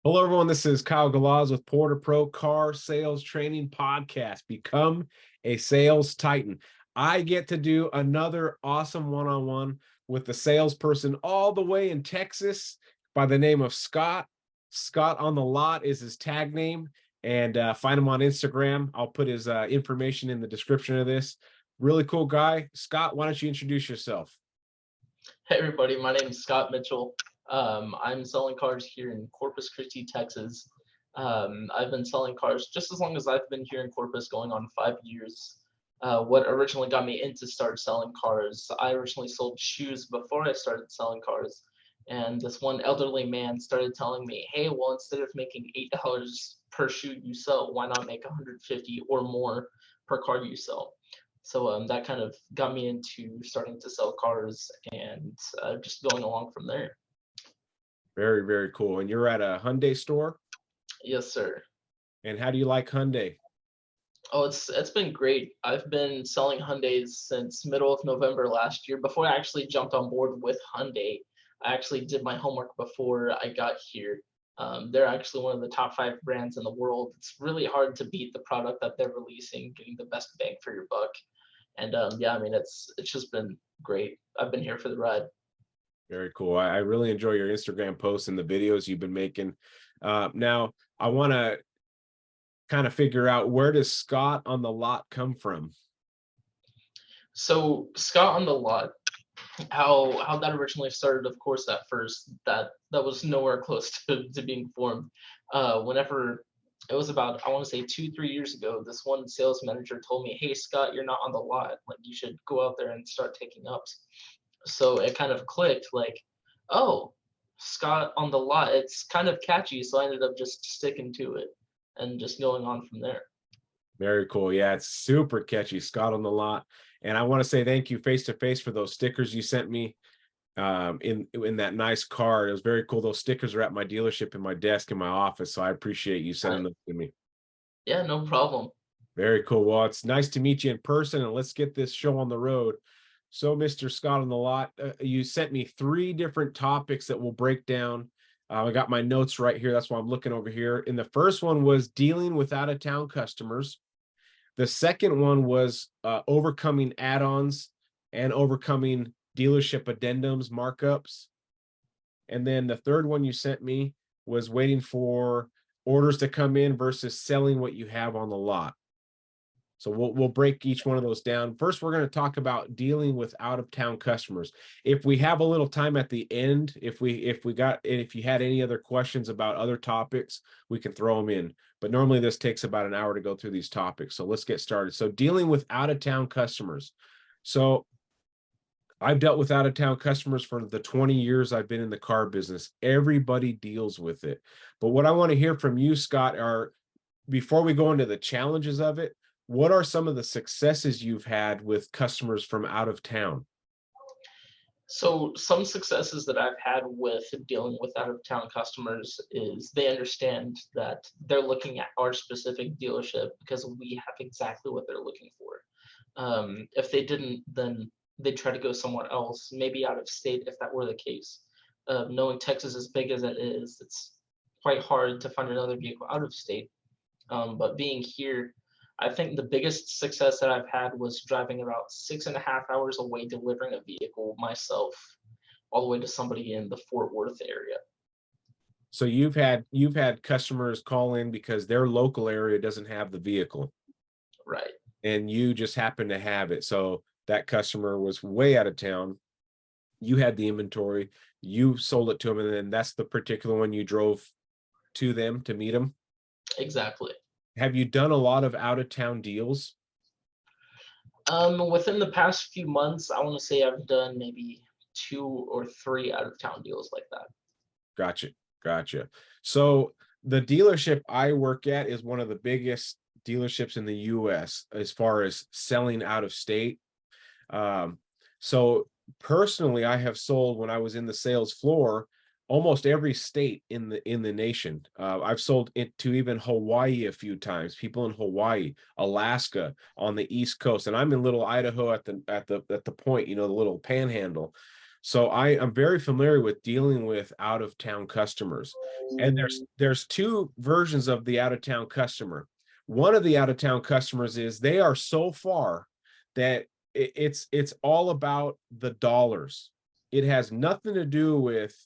Hello, everyone. This is Kyle Galaz with Poor2Pro Car Sales Training Podcast. Become a sales titan. I get to do another awesome one-on-one with the salesperson all the way in Texas by the name of Scott. Scott on the Lot is his tag name, and find him on Instagram. I'll put his information in the description of this. Really cool guy. Scott, why don't you introduce yourself? Hey everybody, my name is Scott Mitchell. I'm selling cars here in Corpus Christi, Texas. I've been selling cars just as long as I've been here in Corpus, going on 5 years. What originally got me into start selling cars, I originally sold shoes before I started selling cars. And this one elderly man started telling me, hey, well, instead of making $8 per shoe you sell, why not make 150 or more per car you sell? So that kind of got me into starting to sell cars and just going along from there. Very, very cool. And you're at a Hyundai store? Yes, sir. And how do you like Hyundai? Oh, it's been great. I've been selling Hyundais since middle of November last year. Before I actually jumped on board with Hyundai, I actually did my homework before I got here. They're actually one of the top 5 brands in the world. It's really hard to beat the product that they're releasing, getting the best bang for your buck. And yeah, I mean, it's just been great. I've been here for the ride. Very cool. I really enjoy your Instagram posts and the videos you've been making. Now, I want to kind of figure out, where does Scott on the Lot come from? So Scott on the Lot, how that originally started, of course, at first, that was nowhere close to being formed. Whenever it was about, I want to say 2-3 years ago, this one sales manager told me, hey Scott, you're not on the lot, like you should go out there and start taking ups. So it kind of clicked, like, oh, Scott on the Lot, it's kind of catchy, so I ended up just sticking to it and just going on from there. Very cool. Yeah, it's super catchy, Scott on the Lot. And I want to say thank you face to face for those stickers you sent me in that nice card. It was very cool. Those stickers are at my dealership in my desk in my office, so I appreciate you sending them to me. Yeah, no problem. Very cool. Well, it's nice to meet you in person, and let's get this show on the road. So, Mr. Scott on the Lot, you sent me 3 different topics that we'll break down. I got my notes right here. That's why I'm looking over here. And the first one was dealing with out-of-town customers. The second one was overcoming add-ons and overcoming dealership addendums, markups. And then the third one you sent me was waiting for orders to come in versus selling what you have on the lot. So we'll break each one of those down. First, we're going to talk about dealing with out-of-town customers. If we have a little time at the end, if you had any other questions about other topics, we can throw them in. But normally this takes about an hour to go through these topics. So let's get started. So dealing with out-of-town customers. So I've dealt with out-of-town customers for the 20 years I've been in the car business. Everybody deals with it. But what I want to hear from you, Scott, are, before we go into the challenges of it, what are some of the successes you've had with customers from out of town? So some successes that I've had with dealing with out of town customers is they understand that they're looking at our specific dealership because we have exactly what they're looking for. If they didn't, then they'd try to go somewhere else, maybe out of state if that were the case. Knowing Texas as big as it is, it's quite hard to find another vehicle out of state. But being here, I think the biggest success that I've had was driving about 6.5 hours away, delivering a vehicle myself, all the way to somebody in the Fort Worth area. So you've had customers call in because their local area doesn't have the vehicle, Right. and you just happen to have it. So that customer was way out of town. You had the inventory, you sold it to them, and then that's the particular one you drove to them to meet them. Exactly. Have you done a lot of out of town deals? Within the past few months, I want to say I've done maybe 2 or 3 out of town deals like that. Gotcha. Gotcha. So the dealership I work at is one of the biggest dealerships in the US as far as selling out of state. So personally, I have sold, when I was in the sales floor, almost every state in the nation. I've sold it to even Hawaii a few times. People in Hawaii, Alaska, on the East Coast, and I'm in little Idaho at the point, the little panhandle. So I am very familiar with dealing with out of town customers. And there's two versions of the out of town customer. One of the out of town customers is they are so far that it's all about the dollars. It has nothing to do with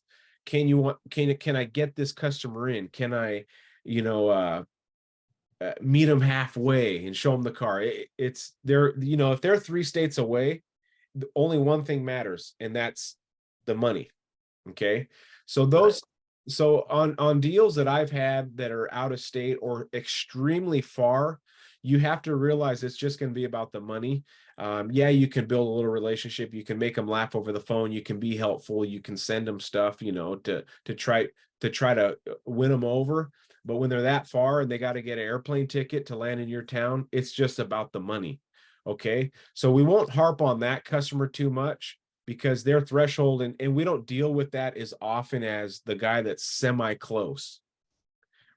can I get this customer in? Can I, you know, meet them halfway and show them the car? It's they're, you know, if they're 3 states away, only one thing matters, and that's the money. Okay. So Right. those, so on deals that I've had that are out of state or extremely far, you have to realize it's just going to be about the money. Yeah, you can build a little relationship, you can make them laugh over the phone, you can be helpful, you can send them stuff, you know, to try to win them over. But when they're that far and they got to get an airplane ticket to land in your town, it's just about the money. Okay. So we won't harp on that customer too much, because their threshold, and we don't deal with that as often as the guy that's semi-close,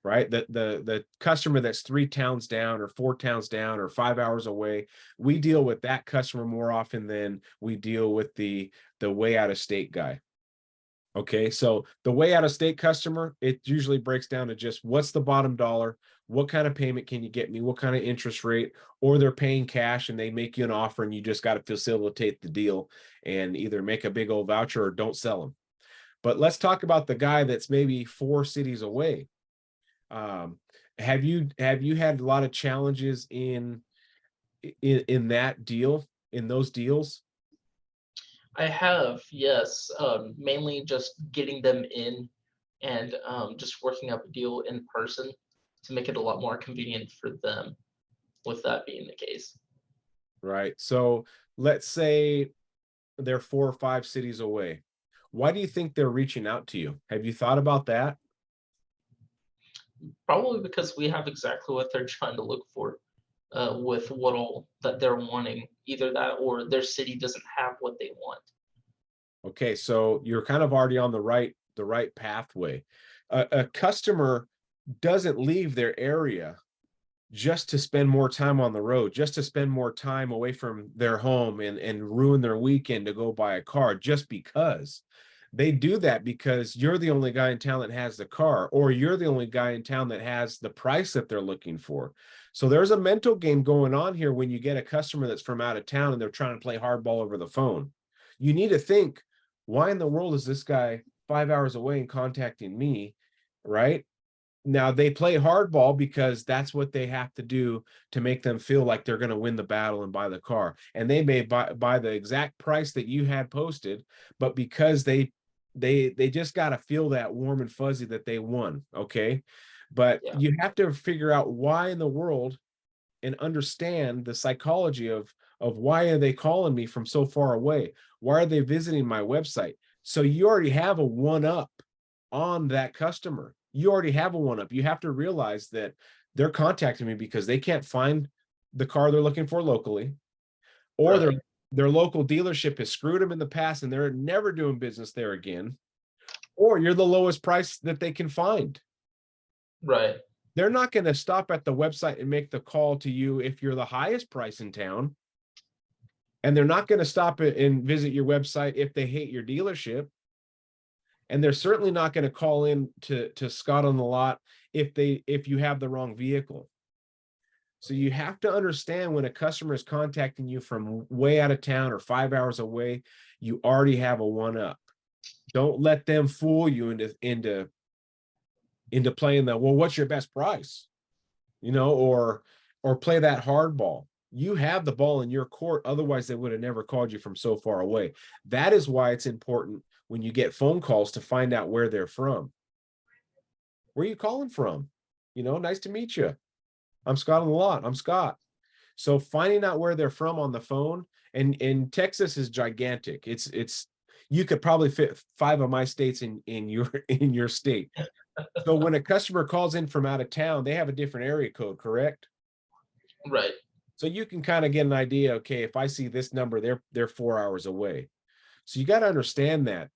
right? The customer that's 3 towns down or 4 towns down or 5 hours away, we deal with that customer more often than we deal with the way out of state guy. Okay, so the way out of state customer, it usually breaks down to just what's the bottom dollar, what kind of payment can you get me, what kind of interest rate, or they're paying cash and they make you an offer and you just got to facilitate the deal and either make a big old voucher or don't sell them. But let's talk about the guy that's maybe 4 cities away. Um, have you had a lot of challenges in that deal, in those deals? I have, yes, mainly just getting them in and just working up a deal in person to make it a lot more convenient for them, with that being the case. Right. So let's say they're 4 or 5 cities away. Why do you think they're reaching out to you? Have you thought about that? Probably because we have exactly what they're trying to look for, with what all that they're wanting. Either that or their city doesn't have what they want. Okay, so you're kind of already on the right pathway. A customer doesn't leave their area just to spend more time on the road, just to spend more time away from their home and ruin their weekend to go buy a car just because. They do that because you're the only guy in town that has the car, or you're the only guy in town that has the price that they're looking for. So there's a mental game going on here when you get a customer that's from out of town and they're trying to play hardball over the phone. You need to think, why in the world is this guy 5 hours away and contacting me, right? Now they play hardball because that's what they have to do to make them feel like they're going to win the battle and buy the car. And they may buy the exact price that you had posted, but because they just got to feel that warm and fuzzy that they won. Okay. But Yeah, you have to figure out why in the world and understand the psychology of why are they calling me from so far away? Why are they visiting my website? So you already have a one up on that customer. You already have a one up. You have to realize that they're contacting me because they can't find the car they're looking for locally, or right, their local dealership has screwed them in the past and they're never doing business there again, or you're the lowest price that they can find. right, They're not going to stop at the website and make the call to you if you're the highest price in town. And they're not going to stop and visit your website if they hate your dealership. And they're certainly not going to call in to Scott on the Lot if you have the wrong vehicle. So you have to understand, when a customer is contacting you from way out of town or 5 hours away, you already have a one up. Don't let them fool you into playing the, well, what's your best price? You know, or play that hardball. You have the ball in your court, otherwise they would have never called you from so far away. That is why it's important when you get phone calls to find out where they're from. Where are you calling from? You know, nice to meet you. I'm Scott on the Lot. I'm Scott. So finding out where they're from on the phone, and Texas is gigantic. It's you could probably fit 5 of my states in your in your state. So when a customer calls in from out of town, they have a different area code, correct? right. So you can kind of get an idea, okay, if I see this number, they're 4 hours away. So you got to understand that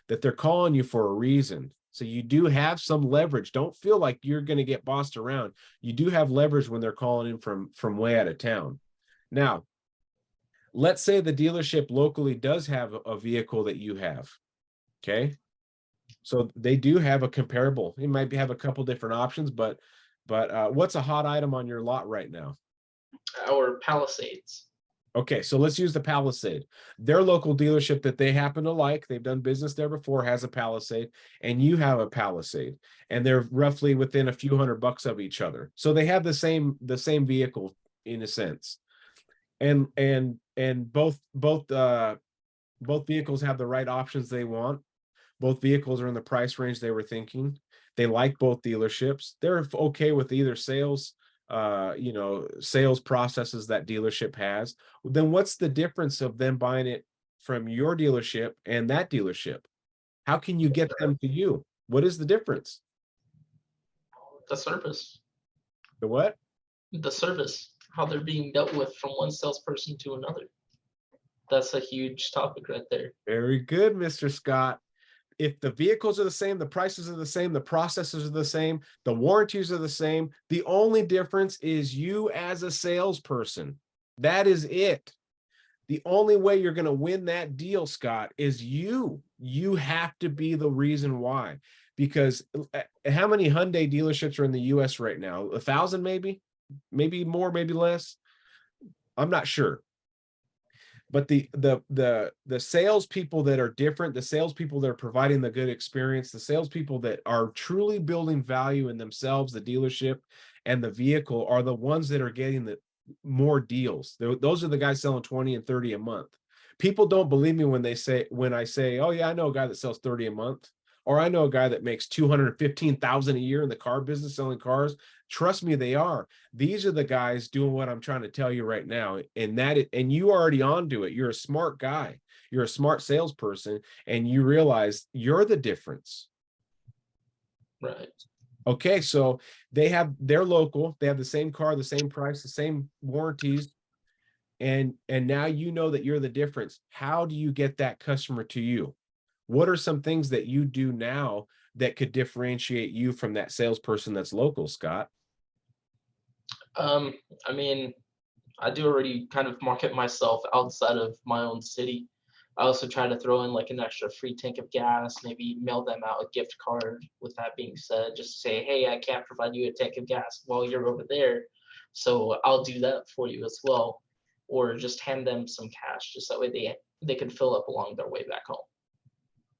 they're calling you for a reason. So you do have some leverage. Don't feel like you're going to get bossed around. You do have leverage when they're calling in from way out of town. Now, Let's say the dealership locally does have a vehicle that you have. Okay. So they do have a comparable. You might have a couple different options, but what's a hot item on your lot right now? Our Palisades. Okay, so let's use the Palisade. Their local dealership that they happen to like, they've done business there before, has a Palisade, and you have a Palisade, and they're roughly within a few $100 of each other. So they have the same vehicle in a sense. And both vehicles have the right options they want. Both vehicles are in the price range they were thinking. They like both dealerships. They're okay with either sales processes that dealership has. Then what's the difference of them buying it from your dealership and that dealership? How can you get them to you? What is the difference? The service. The what? The service. How they're being dealt with from one salesperson to another. That's a huge topic right there. Very good, Mr. Scott. If the vehicles are the same, the prices are the same, the processes are the same, the warranties are the same, the only difference is you as a salesperson. That is it. The only way you're going to win that deal, Scott, is you. You have to be the reason why. Because how many Hyundai dealerships are in the US right now? 1,000 maybe? Maybe more, maybe less. I'm not sure. But the salespeople that are different, the salespeople that are providing the good experience, the salespeople that are truly building value in themselves, the dealership and the vehicle, are the ones that are getting the more deals. Those are the guys selling 20 and 30 a month. People don't believe me when I say, oh yeah, I know a guy that sells 30 a month, or I know a guy that makes 215,000 a year in the car business selling cars. Trust me, they are. These are the guys doing what I'm trying to tell you right now. And you already onto it. You're a smart guy. You're a smart salesperson, and you realize you're the difference. Right. Okay, so they're local. They have the same car, the same price, the same warranties. And now you know that you're the difference. How do you get that customer to you? What are some things that you do now that could differentiate you from that salesperson that's local, Scott? I mean, I do already kind of market myself outside of my own city. I also try to throw in like an extra free tank of gas, maybe mail them out a gift card. With that being said, just say, hey, I can't provide you a tank of gas while you're over there, so I'll do that for you as well. Or just hand them some cash, just that way they can fill up along their way back home.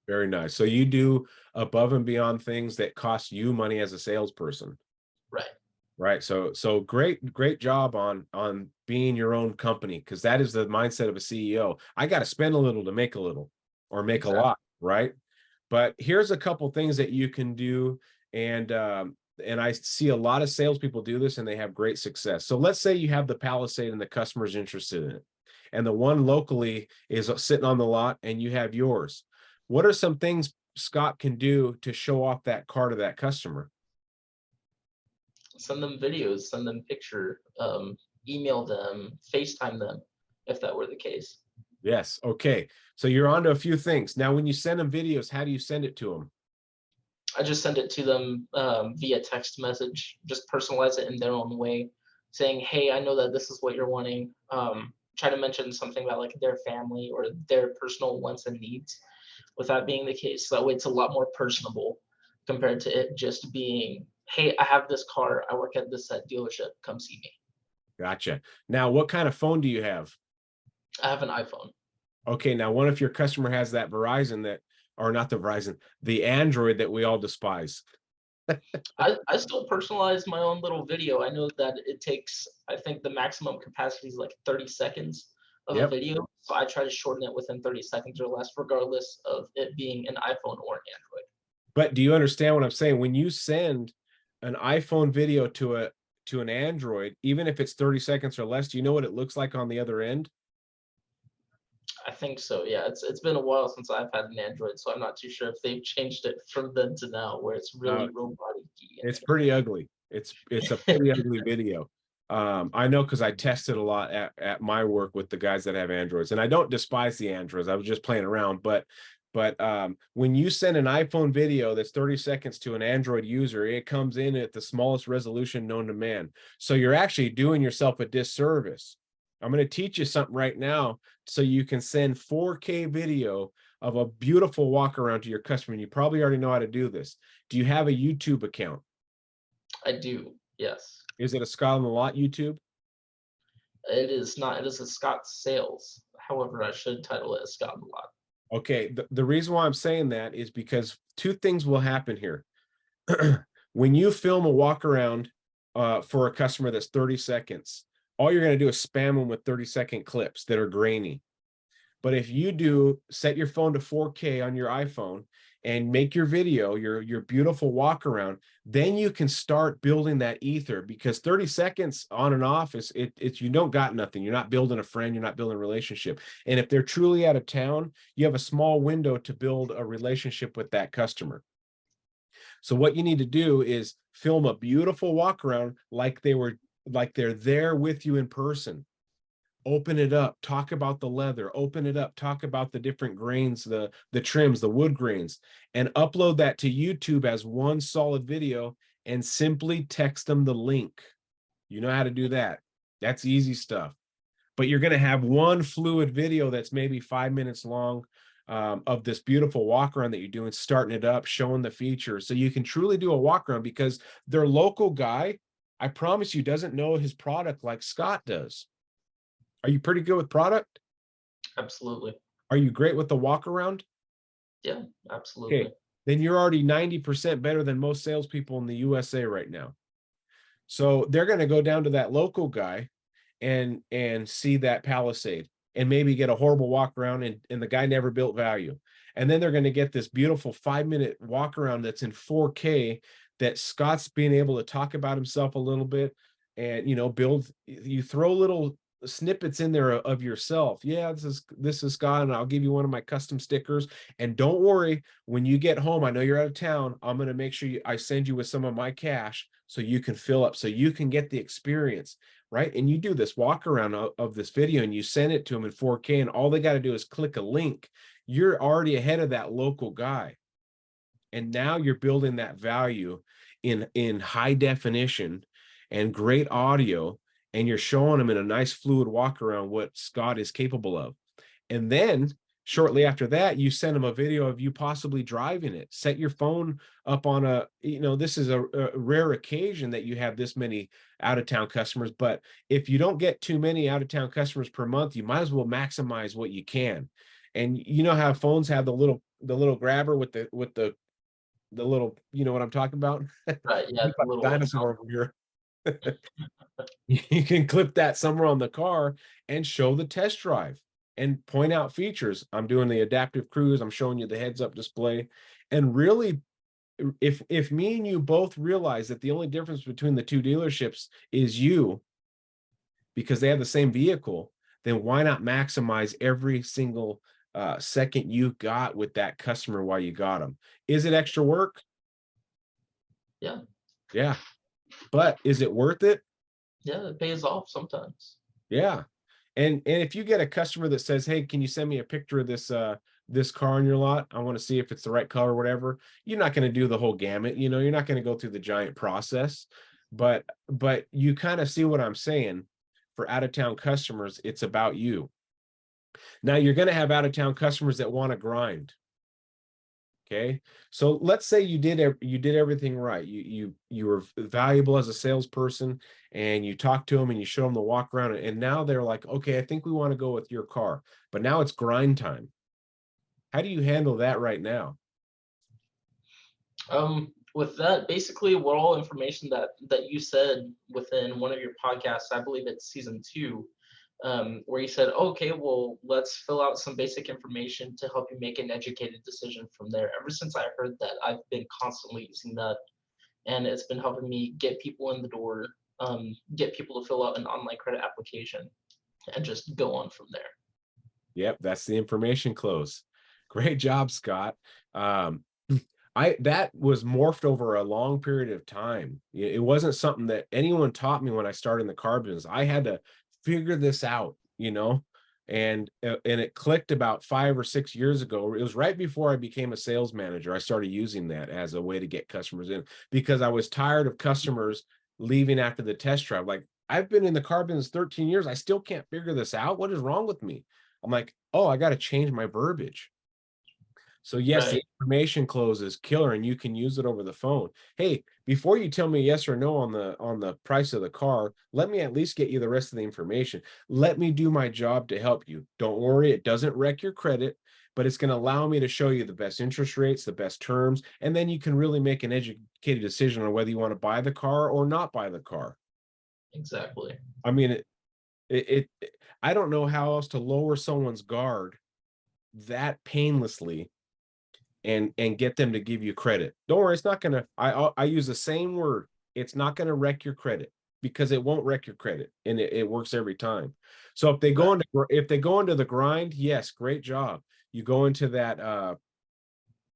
Very nice. So you do above and beyond things that cost you money as a salesperson. Right. Right. So great job on being your own company, because that is the mindset of a CEO. I got to spend a little to make a little, or make a lot, right? But here's a couple things that you can do, and I see a lot of salespeople do this, and they have great success. So let's say you have the Palisade and the customer's interested in it, and the one locally is sitting on the lot, and you have yours. What are some things Scott can do to show off that car to that customer? Send them videos, send them picture, email them, FaceTime them, if that were the case. Yes. Okay. So you're on to a few things. Now, when you send them videos, how do you send it to them? I just send it to them via text message, just personalize it in their own way, saying, hey, I know that this is what you're wanting. Try to mention something about like their family or their personal wants and needs, with that being the case. So that way it's a lot more personable compared to it just being, hey, I have this car, I work at this dealership, come see me. Gotcha. Now, what kind of phone do you have? I have an iPhone. Okay. Now, what if your customer has that or not the Verizon, the Android that we all despise? I still personalize my own little video. I know that it takes, I think the maximum capacity is like 30 seconds of a Yep. video. So I try to shorten it within 30 seconds or less, regardless of it being an iPhone or an Android. But do you understand what I'm saying? When you send an iPhone video to an Android, even if it's 30 seconds or less, do you know what it looks like on the other end? I think so. Yeah, it's been a while since I've had an Android, so I'm not too sure if they've changed it from then to now, where it's really robotic-y. It's pretty ugly. It's a pretty ugly video. I know, because I tested a lot at my work with the guys that have Androids, and I don't despise the Androids. I was just playing around, but when you send an iPhone video that's 30 seconds to an Android user, it comes in at the smallest resolution known to man. So you're actually doing yourself a disservice I'm going to teach you something right now so you can send 4K video of a beautiful walk around to your customer. And you probably already know how to do this. Do you have a YouTube account? I do. Yes. Is it a Scott on the Lot YouTube? It is not. It is a Scott Sales. However, I should title it a Scott a lot. Okay. The reason why I'm saying that is because two things will happen here. When you film a walk around for a customer that's 30 seconds, all you're going to do is spam them with 30-second clips that are grainy. But if you do set your phone to 4K on your iPhone and make your video, your beautiful walk around, then you can start building that ether, because 30 seconds on and off is it's you don't got nothing. You're not building a friend, you're not building a relationship. And if they're truly out of town, you have a small window to build a relationship with that customer. So what you need to do is film a beautiful walk around like they're there with you in person. Open it up, talk about the leather, open it up, talk about the different grains, the trims, the wood grains, and upload that to YouTube as one solid video and simply text them the link. You know how to do that. That's easy stuff. But you're going to have one fluid video that's maybe 5 minutes long, of this beautiful walk around that you're doing, starting it up, showing the features. So you can truly do a walk around, because their local guy, I promise you, doesn't know his product like Scott does. Are you pretty good with product? Absolutely. Are you great with the walk around? Yeah, absolutely. Okay, then you're already 90% better than most salespeople in the USA right now. So they're going to go down to that local guy and see that Palisade and maybe get a horrible walk around, and the guy never built value. And then they're going to get this beautiful 5-minute walk around that's in 4K, that Scott's being able to talk about himself a little bit, and you throw little snippets in there of yourself. Yeah, this is Scott, and I'll give you one of my custom stickers. And don't worry, when you get home, I know you're out of town, I'm going to make sure I send you with some of my cash so you can fill up, so you can get the experience. Right. And you do this walk around of this video and you send it to them in 4K, and all they got to do is click a link. You're already ahead of that local guy. And now you're building that value in high definition and great audio, and you're showing them in a nice fluid walk around what Scott is capable of. And then shortly after that, you send them a video of you possibly driving it. Set your phone up on this is a rare occasion that you have this many out-of-town customers, but if you don't get too many out-of-town customers per month, you might as well maximize what you can. And you know how phones have the little grabber with the little, you know what I'm talking about? Right. Yeah. The little Dinosaur over here. You can clip that somewhere on the car and show the test drive and point out features. I'm doing the adaptive cruise. I'm showing you the heads-up display. And really, if me and you both realize that the only difference between the two dealerships is you, because they have the same vehicle, then why not maximize every single second you got with that customer while you got them? Is it extra work? Yeah. Yeah. But is it worth it? Yeah, it pays off sometimes. Yeah. And if you get a customer that says, hey, can you send me a picture of this car in your lot? I want to see if it's the right color or whatever. You're not going to do the whole gamut, you're not going to go through the giant process, but you kind of see what I'm saying. For out-of-town customers, it's about you. Now you're going to have out-of-town customers that want to grind. Okay, so let's say you did everything right. You were valuable as a salesperson, and you talk to them and you show them the walk around, and now they're like, okay, I think we want to go with your car, but now it's grind time. How do you handle that right now? With that, basically, what all information that you said within one of your podcasts, I believe it's season 2, where you said, okay, well, let's fill out some basic information to help you make an educated decision from there. Ever since I heard that, I've been constantly using that, and it's been helping me get people in the door, get people to fill out an online credit application, and just go on from there. Yep, that's the information close. Great job, Scott. That was morphed over a long period of time. It wasn't something that anyone taught me when I started in the car business. I had to figure this out, and it clicked about 5 or 6 years ago. It was right before I became a sales manager. I started using that as a way to get customers in, because I was tired of customers leaving after the test drive. Like, I've been in the car business 13 years. I still can't figure this out. What is wrong with me? I'm like, oh, I got to change my verbiage. So yes, the Right. information close is killer and you can use it over the phone. Hey, before you tell me yes or no on the price of the car, let me at least get you the rest of the information. Let me do my job to help you. Don't worry, it doesn't wreck your credit, but it's going to allow me to show you the best interest rates, the best terms, and then you can really make an educated decision on whether you want to buy the car or not buy the car. Exactly. I mean, I don't know how else to lower someone's guard that painlessly and get them to give you credit. Don't worry, it's not gonna. I use the same word. It's not gonna wreck your credit because it won't wreck your credit, and it works every time. So Right. if they go into the grind, yes, great job. You go into that.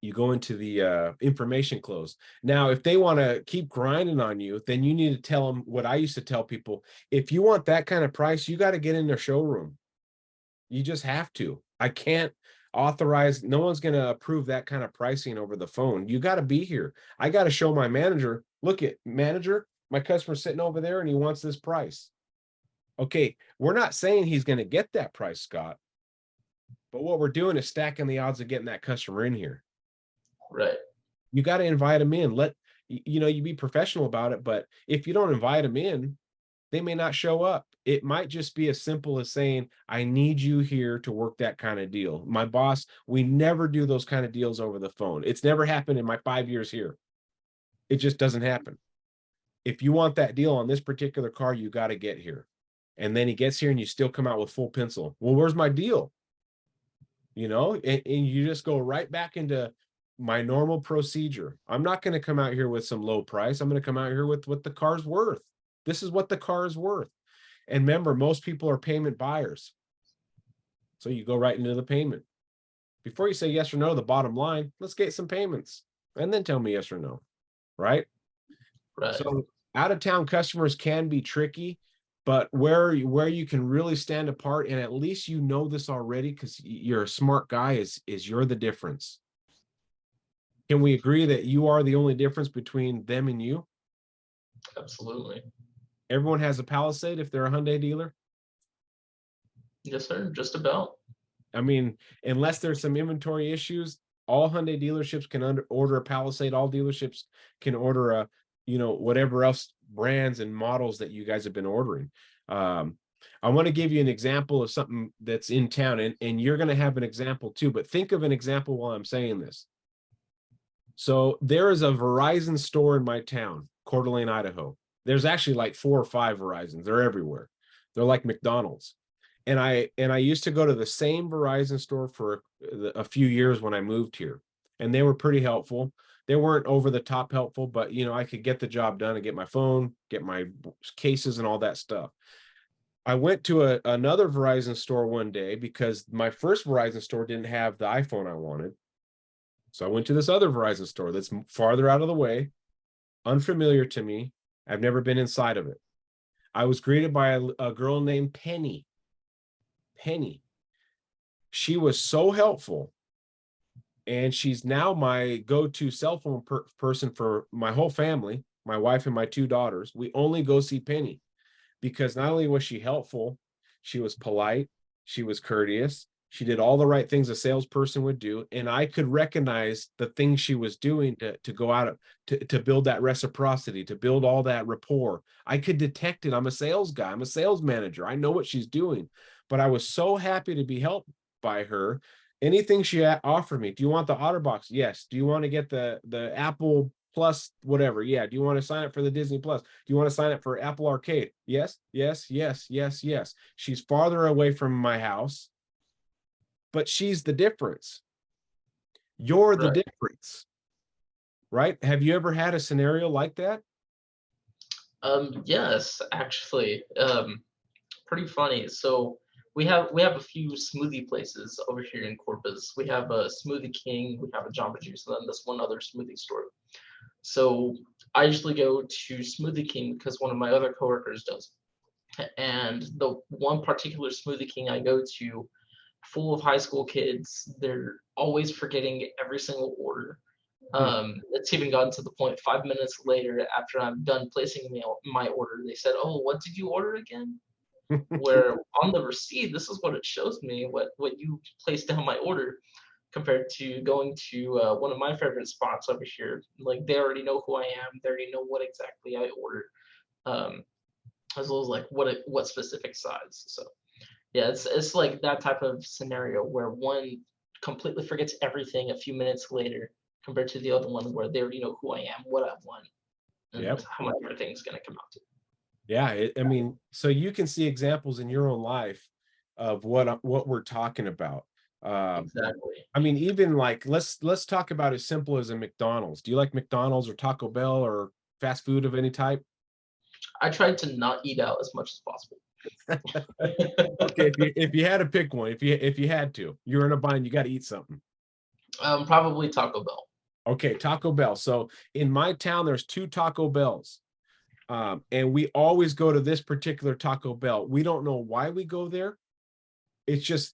You go into the information close. Now, if they want to keep grinding on you, then you need to tell them what I used to tell people. If you want that kind of price, you got to get in their showroom. You just have to. I can't authorize, no one's going to approve that kind of pricing over the phone. You got to be here. I got to show my manager, look at manager, my customer's sitting over there and he wants this price. Okay, we're not saying he's going to get that price, Scott, but what we're doing is stacking the odds of getting that customer in here. Right. You got to invite them in. You be professional about it, but if you don't invite them in, they may not show up. It might just be as simple as saying, I need you here to work that kind of deal. My boss, we never do those kind of deals over the phone. It's never happened in my 5 years here. It just doesn't happen. If you want that deal on this particular car, you got to get here. And then he gets here and you still come out with full pencil. Well, where's my deal? And you just go right back into my normal procedure. I'm not going to come out here with some low price. I'm going to come out here with what the car's worth. This is what the car is worth. And remember, most people are payment buyers. So you go right into the payment. Before you say yes or no, the bottom line, let's get some payments and then tell me yes or no. Right. Right. So out of town customers can be tricky, but where you can really stand apart, and at least you know this already because you're a smart guy, is you're the difference. Can we agree that you are the only difference between them and you? Absolutely. Everyone has a Palisade if they're a Hyundai dealer. Yes, sir. Just about. I mean, unless there's some inventory issues, all Hyundai dealerships can order a Palisade. All dealerships can order whatever else brands and models that you guys have been ordering. Um, I want to give you an example of something that's in town, and you're going to have an example too, but think of an example while I'm saying this. So there is a Verizon store in my town, Coeur d'Alene, Idaho. There's actually like 4 or 5 Verizons. They're everywhere. They're like McDonald's. And I used to go to the same Verizon store for a few years when I moved here, and they were pretty helpful. They weren't over the top helpful, but I could get the job done and get my phone, get my cases and all that stuff. I went to another Verizon store one day because my first Verizon store didn't have the iPhone I wanted. So I went to this other Verizon store that's farther out of the way, unfamiliar to me. I've never been inside of it. I was greeted by a girl named Penny. Penny. She was so helpful. And she's now my go-to cell phone person for my whole family, my wife and my 2 daughters. We only go see Penny because not only was she helpful, she was polite, she was courteous, she did all the right things a salesperson would do, and I could recognize the things she was doing to go out to build that reciprocity, to build all that rapport. I could detect it. I'm a sales guy, I'm a sales manager, I know what she's doing. But I was so happy to be helped by her. Anything she offered me. Do you want the OtterBox? Yes. Do you want to get the Apple Plus, whatever? Yeah. Do you want to sign up for the Disney Plus? Do you want to sign up for Apple Arcade? Yes, yes, yes, yes, yes. She's farther away from my house, but she's the difference. You're the Right. difference, right? Have you ever had a scenario like that? Yes, actually. Pretty funny. So we have a few smoothie places over here in Corpus. We have a Smoothie King, we have a Jamba Juice, and then this one other smoothie store. So I usually go to Smoothie King because one of my other coworkers does. And the one particular Smoothie King I go to, full of high school kids, they're always forgetting every single order. Hmm. It's even gotten to the point 5 minutes later after I'm done placing my order, they said, "Oh, what did you order again?" Where on the receipt, this is what it shows me, what you placed down my order compared to going to one of my favorite spots over here. Like they already know who I am, they already know what exactly I ordered, um, as well as like what specific size. So yeah, it's like that type of scenario where one completely forgets everything a few minutes later compared to the other one where they already know who I am, what I want, and Yep. how much everything's gonna come out to. Yeah. I mean, so you can see examples in your own life of what we're talking about. Um, Exactly. I mean, even like let's talk about as simple as a McDonald's. Do you like McDonald's or Taco Bell or fast food of any type? I tried to not eat out as much as possible. Okay, if you had to pick one, if you had to, you're in a bind, you got to eat something. Probably Taco Bell. Okay, Taco Bell. So in my town, there's two Taco Bells. And we always go to this particular Taco Bell. We don't know why we go there. It's just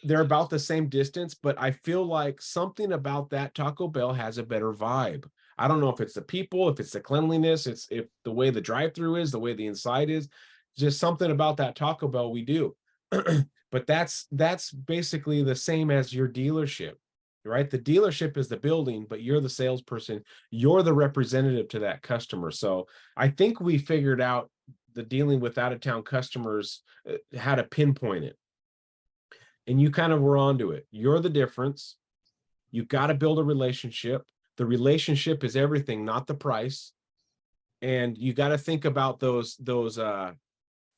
they're about the same distance, but I feel like something about that Taco Bell has a better vibe. I don't know if it's the people, if it's the cleanliness, it's if the way the drive-through is, the way the inside is, just something about that Taco Bell we do. But that's basically the same as your dealership, right? The dealership is the building, but you're the salesperson, you're the representative to that customer. So I think we figured out the dealing with out-of-town customers, how to pinpoint it, and you kind of were onto it. You're the difference. You've got to build a relationship. The relationship is everything, not the price. And you got to think about those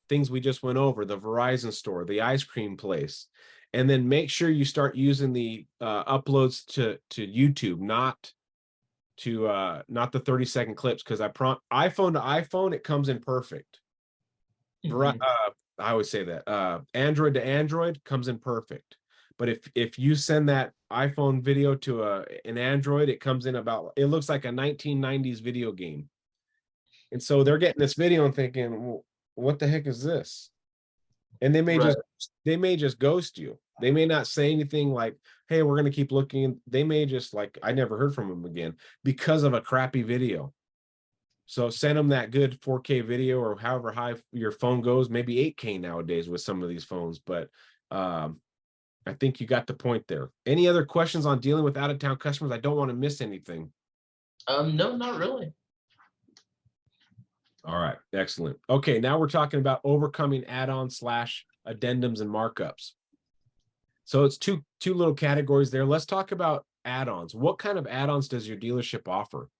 things we just went over, the Verizon store, the ice cream place. And then make sure you start using the uploads to YouTube, not the 30-second clips, because iPhone to iPhone, it comes in perfect. Mhm. I always say that. Android to Android comes in perfect. But if you send that iPhone video to an Android, it comes in about, it looks like a 1990s video game. And so they're getting this video and thinking, well, what the heck is this? And Right. they may just ghost you. They may not say anything like, hey, we're gonna keep looking. They may just like, I never heard from them again because of a crappy video. So send them that good 4K video or however high your phone goes, maybe 8K nowadays with some of these phones. But um, I think you got the point there. Any other questions on dealing with out of town customers? I don't want to miss anything. No, not really. All right, excellent. Okay, now we're talking about overcoming add-ons slash addendums and markups. So it's two little categories there. Let's talk about add-ons. What kind of add-ons does your dealership offer?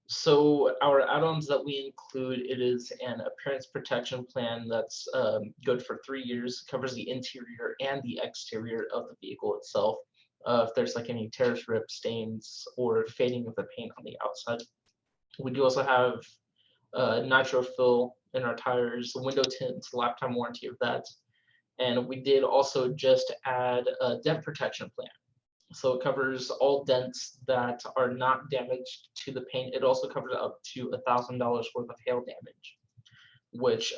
So our add-ons that we include, it is an appearance protection plan that's good for 3 years, covers the interior and the exterior of the vehicle itself. If there's like any tears, rips, stains, or fading of the paint on the outside. We do also have nitro fill in our tires, window tints, lifetime warranty of that. And we did also just add a dent protection plan. So it covers all dents that are not damaged to the paint. It also covers up to $1,000 worth of hail damage, which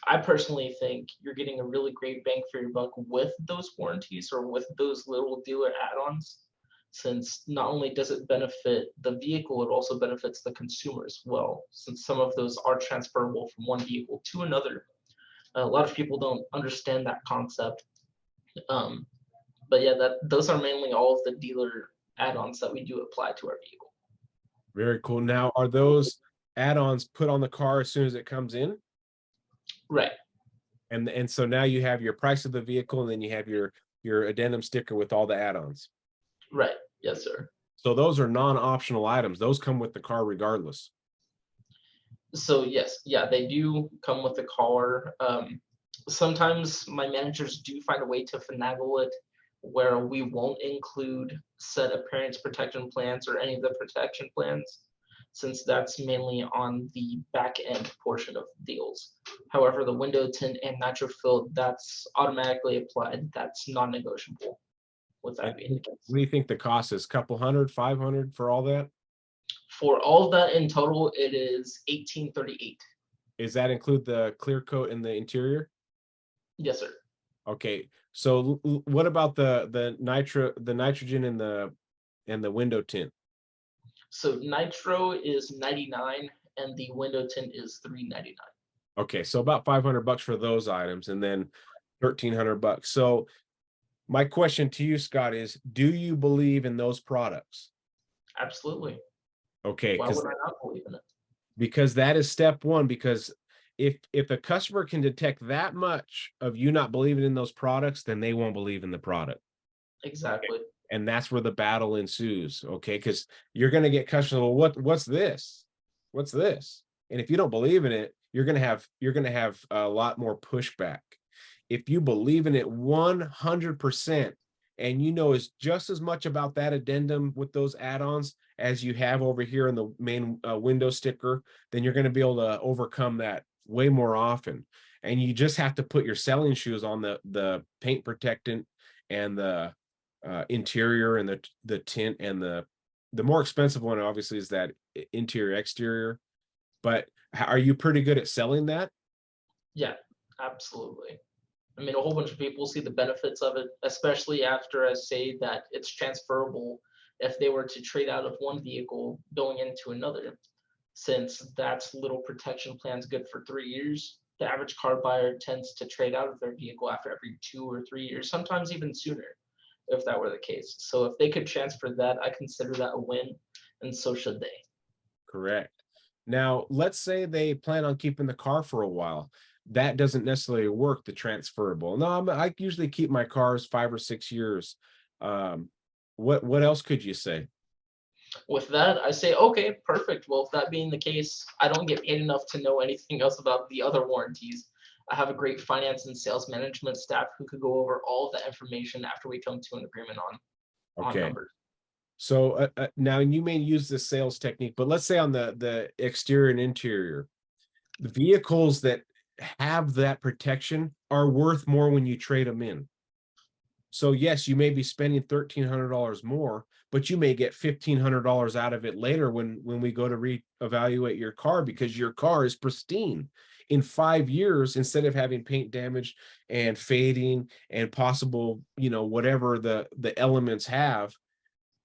I personally think you're getting a really great bang for your buck with those warranties or with those little dealer add-ons, since not only does it benefit the vehicle, it also benefits the consumer as well, since some of those are transferable from one vehicle to another. A lot of people don't understand that concept. Um, but yeah, that those are mainly all of the dealer add-ons that we do apply to our vehicle. Very cool. Now, are those add-ons put on the car as soon as it comes in? Right, And so now you have your price of the vehicle, and then you have your addendum sticker with all the add-ons. right. Yes, sir. So those are non-optional items. Those come with the car regardless. So yes, yeah, they do come with the car. Sometimes my managers do find a way to finagle it where we won't include said appearance protection plans or any of the protection plans, since that's mainly on the back end portion of deals. However, the window tint and nitro fill, that's automatically applied. That's non-negotiable with And that being the case. what do you think the cost is? Couple hundred, 500 for all that? For all of that in total, it is 1838. Is that include the clear coat in the interior? Yes, sir. Okay. So what about the nitrogen and the window tint? So nitro is 99 and the window tint is 399. Okay, so about 500 bucks for those items, and then 1,300 bucks. So my question to you, Scott, is do you believe in those products? Absolutely. Okay, Why would I not believe in it? because that is step one. Because if a customer can detect that much of you not believing in those products, then they won't believe in the product. Exactly. And that's where the battle ensues. Okay, because you're going to get customers, well, what's this? What's this? And if you don't believe in it, you're going to have a lot more pushback. If you believe in it 100%, and you know is just as much about that addendum with those add-ons as you have over here in the main window sticker, then you're going to be able to overcome that way more often. And you just have to put your selling shoes on the paint protectant and the interior and the tint, and the more expensive one obviously is that interior exterior. But are you pretty good at selling that? Yeah, absolutely. I mean, a whole bunch of people see the benefits of it, especially after I say that it's transferable if they were to trade out of one vehicle going into another. Since that's little protection plan's good for 3 years, the average car buyer tends to trade out of their vehicle after every 2 or 3 years, sometimes even sooner, if that were the case. So if they could transfer that, I consider that a win, and so should they. Correct. Now, let's say they plan on keeping the car for a while. That doesn't necessarily work, the transferable. No, I usually keep my cars 5 or 6 years. Um, what else could you say? With that, I say, okay, perfect. Well, if that being the case, I don't get paid enough to know anything else about the other warranties. I have a great finance and sales management staff who could go over all of that information after we come to an agreement on Okay. numbers. So now you may use this sales technique, but let's say on the exterior and interior, the vehicles that have that protection are worth more when you trade them in. So yes, you may be spending $1,300 more, but you may get $1,500 out of it later when we go to reevaluate your car, because your car is pristine. In 5 years, instead of having paint damage and fading and possible, whatever the elements have,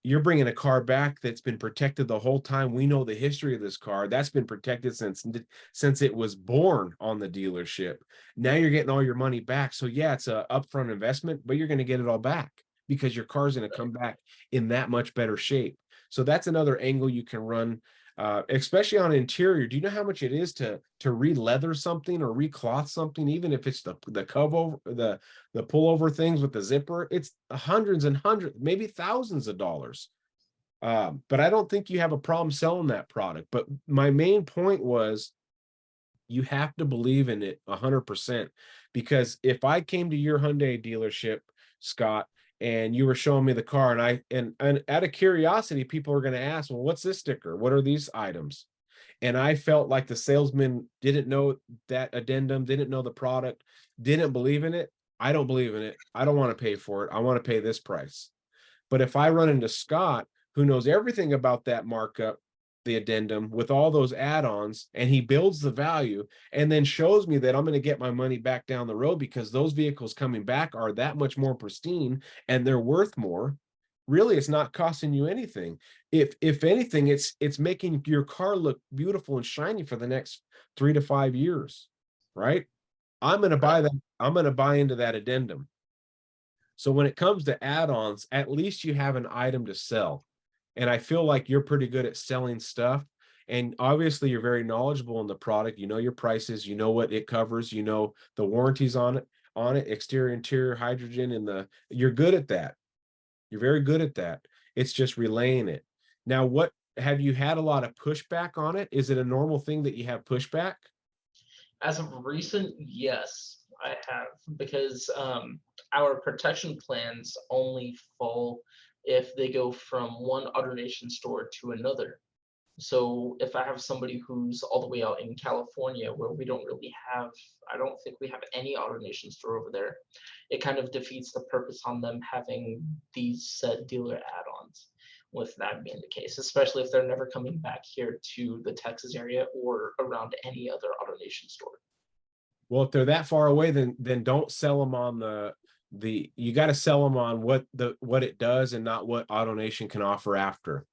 you're bringing a car back that's been protected the whole time. We know the history of this car. That's been protected since it was born on the dealership. Now you're getting all your money back. So yeah, it's a upfront investment, but you're going to get it all back because your car's going to come back in that much better shape. So that's another angle you can run, especially on interior. Do you know how much it is to re-leather something or re-cloth something, even if it's the cover over the pullover things with the zipper? It's hundreds and hundreds, maybe thousands of dollars. But I don't think you have a problem selling that product. But my main point was you have to believe in it 100%. Because if I came to your Hyundai dealership, Scott, and you were showing me the car, and out of curiosity, people are going to ask, well, what's this sticker? What are these items? And I felt like the salesman didn't know that addendum, didn't know the product, didn't believe in it. I don't believe in it. I don't want to pay for it. I want to pay this price. But if I run into Scott, who knows everything about that markup, the addendum with all those add-ons, and he builds the value and then shows me that I'm going to get my money back down the road because those vehicles coming back are that much more pristine and they're worth more. Really, it's not costing you anything. If anything, it's making your car look beautiful and shiny for the next 3 to 5 years, right? I'm going to buy that. I'm going to buy into that addendum. So when it comes to add-ons, at least you have an item to sell. And I feel like you're pretty good at selling stuff. And obviously you're very knowledgeable in the product. You know your prices, you know what it covers, you know the warranties on it, exterior, interior, hydrogen, and you're good at that. You're very good at that. It's just relaying it. Now, what have you had a lot of pushback on it? Is it a normal thing that you have pushback? As of recent, yes, I have, because our protection plans only fall if they go from one AutoNation store to another. So if I have somebody who's all the way out in California where we don't really have, I don't think we have any AutoNation store over there, it kind of defeats the purpose on them having these said dealer add-ons. With that being the case, especially if they're never coming back here to the Texas area or around any other AutoNation store. Well, if they're that far away, then don't sell them on you got to sell them on what it does and not what AutoNation can offer after.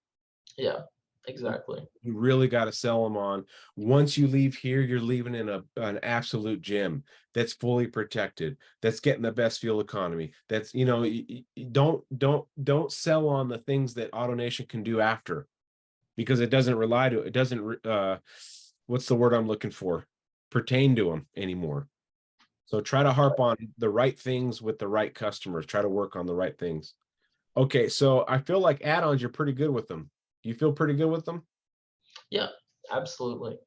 Yeah, exactly. You really got to sell them on, once you leave here, you're leaving in an absolute gem that's fully protected, that's getting the best fuel economy. That's, don't sell on the things that AutoNation can do after, because it doesn't rely to it doesn't what's the word I'm looking for, pertain to them anymore. So try to harp on the right things with the right customers. Try to work on the right things. Okay, so I feel like add-ons, you're pretty good with them. Do you feel pretty good with them? Yeah, absolutely.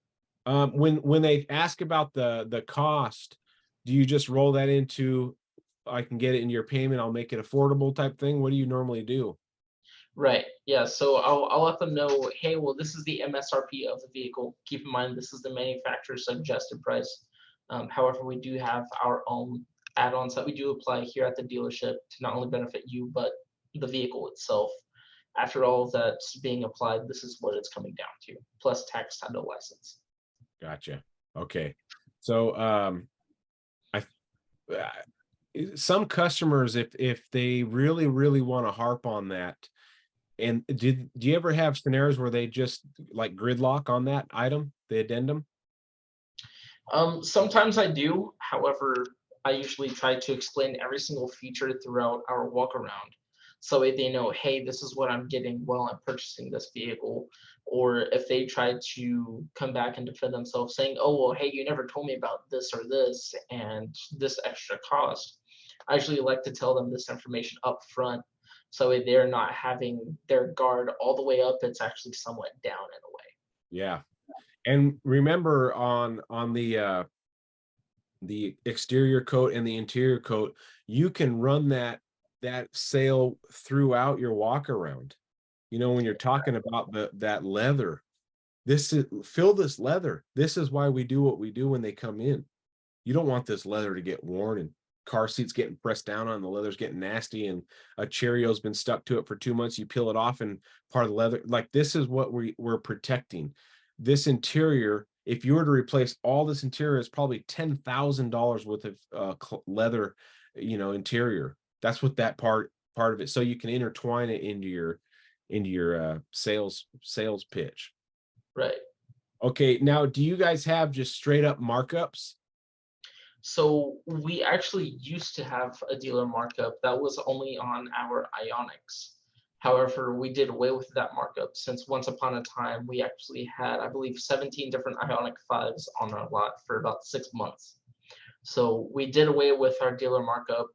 When they ask about the cost, do you just roll that into, I can get it in your payment, I'll make it affordable type thing? What do you normally do? Right. Yeah. So I'll let them know, hey, well, this is the MSRP of the vehicle. Keep in mind, this is the manufacturer's suggested price. However, we do have our own add-ons that we do apply here at the dealership to not only benefit you, but the vehicle itself. After all of that's being applied, this is what it's coming down to, plus tax, title, license. Gotcha. Okay. So I some customers, if they really want to harp on that, and do you ever have scenarios where they just like gridlock on that item, the addendum? Sometimes I do. However, I usually try to explain every single feature throughout our walk around. So they know, hey, this is what I'm getting while I'm purchasing this vehicle. Or if they try to come back and defend themselves saying, oh, well, hey, you never told me about this or this and this extra cost. I usually like to tell them this information up front so they're not having their guard all the way up. It's actually somewhat down in a way. Yeah. And remember, on the exterior coat and the interior coat, you can run that sale throughout your walk around. When you're talking about that leather, this is, fill this leather. This is why we do what we do when they come in. You don't want this leather to get worn and car seats getting pressed down on, the leather's getting nasty, and a Cheerio's been stuck to it for 2 months. You peel it off and part of the leather, like, this is what we're protecting. This interior, if you were to replace all this interior, it's probably $10,000 worth of leather, interior. That's what that part of it. So you can intertwine it into your sales pitch. Right. Okay, now do you guys have just straight up markups? So we actually used to have a dealer markup that was only on our Ionics. However, we did away with that markup since once upon a time we actually had, I believe, 17 different Ionic 5s on our lot for about 6 months. So we did away with our dealer markup.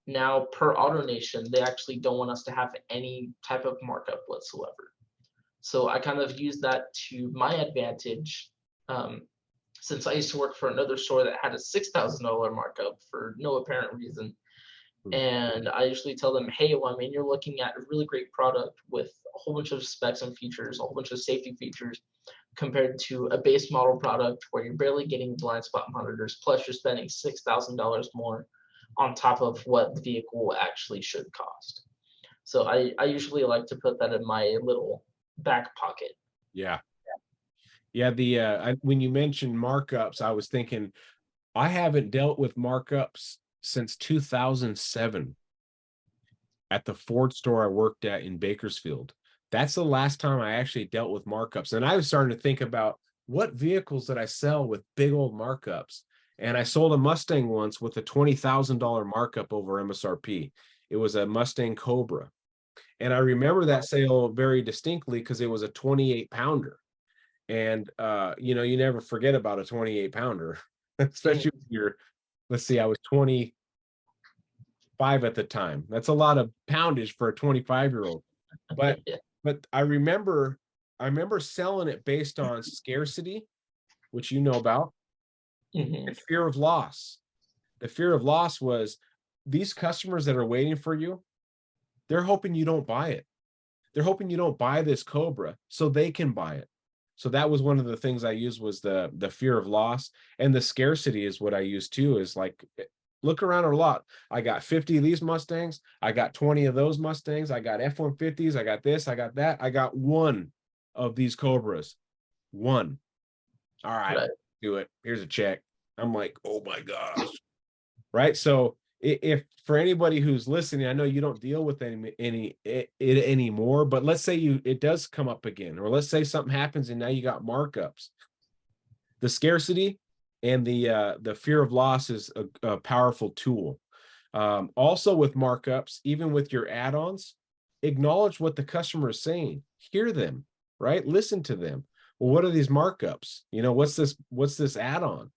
Now, per AutoNation, they actually don't want us to have any type of markup whatsoever. So I kind of used that to my advantage. Since I used to work for another store that had a $6,000 markup for no apparent reason. And I usually tell them, hey, well, I mean, you're looking at a really great product with a whole bunch of specs and features, a whole bunch of safety features, compared to a base model product where you're barely getting blind spot monitors, plus you're spending $6,000 more on top of what the vehicle actually should cost. So I usually like to put that in my little back pocket. Yeah. Yeah, when you mentioned markups, I was thinking, I haven't dealt with markups since 2007 at the Ford store I worked at in Bakersfield. That's the last time I actually dealt with markups. And I was starting to think about, what vehicles did I sell with big old markups? And I sold a Mustang once with a $20,000 markup over MSRP. It was a Mustang Cobra. And I remember that sale very distinctly because it was a 28 pounder. And you never forget about a 28 pounder, especially if you're, let's see, I was 25 at the time. That's a lot of poundage for a 25-year-old. But Yeah. I remember selling it based on scarcity, which you know about, Mhm. and fear of loss. The fear of loss was, these customers that are waiting for you, they're hoping you don't buy it. They're hoping you don't buy this Cobra so they can buy it. So that was one of the things I used, was the fear of loss, and the scarcity is what I use too, is like, look around our lot. I got 50 of these Mustangs. I got 20 of those Mustangs. I got F-150s. I got this. I got that. I got one of these Cobras. One. All right, Right. do it. Here's a check. I'm like, oh my gosh. Right. So if for anybody who's listening, I know you don't deal with it anymore, but let's say it does come up again, or let's say something happens and now you got markups. The scarcity and the fear of loss is a powerful tool. Also with markups, even with your add-ons, acknowledge what the customer is saying, hear them, right? Listen to them. Well, what are these markups? You know, what's this add-on?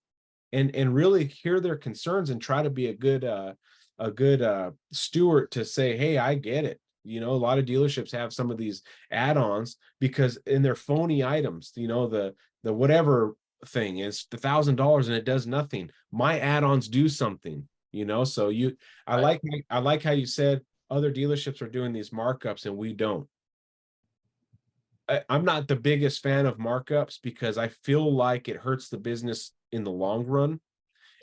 And really hear their concerns and try to be a good steward to say, hey, I get it. You know, a lot of dealerships have some of these add-ons because in their phony items, you know, the whatever thing is $1,000 and it does nothing. My add-ons do something, you know. So I Right. like how you said other dealerships are doing these markups and we don't. I'm not the biggest fan of markups because I feel like it hurts the business in the long run.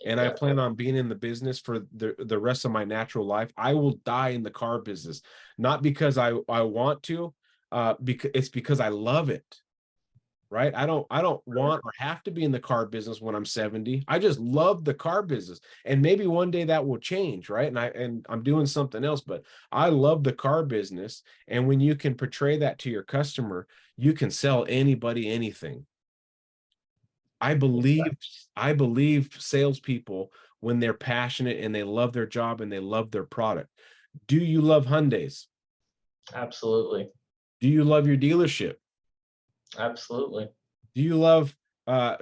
And I Exactly. plan on being in the business for the rest of my natural life. I will die in the car business, not because I want to, because it's because I love it. Right. I don't want or have to be in the car business when I'm 70. I just love the car business. And maybe one day that will change, right? And I'm doing something else, but I love the car business. And when you can portray that to your customer, you can sell anybody anything. I believe Exactly. I believe salespeople when they're passionate and they love their job and they love their product. Do you love Hyundais? Absolutely. Do you love your dealership? Absolutely. Do you love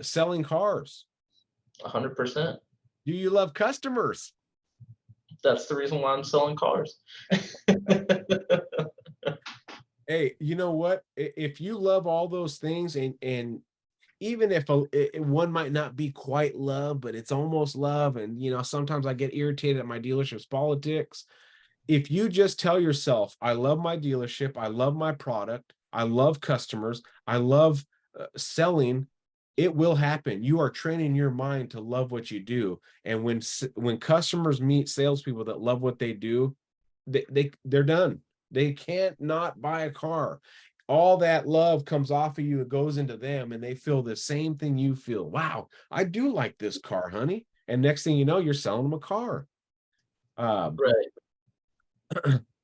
selling cars? 100%. Do you love customers? That's the reason why I'm selling cars. Hey, you know what? If you love all those things, and even if one might not be quite love, but it's almost love, and you know, sometimes I get irritated at my dealership's politics. If you just tell yourself, I love my dealership, I love my product, I love customers, I love selling, it will happen. You are training your mind to love what you do. And when customers meet salespeople that love what they do, they're done. They can't not buy a car. All that love comes off of you, it goes into them, and they feel the same thing you feel. Wow, I do like this car, honey. And next thing you know, you're selling them a car. Um, Right.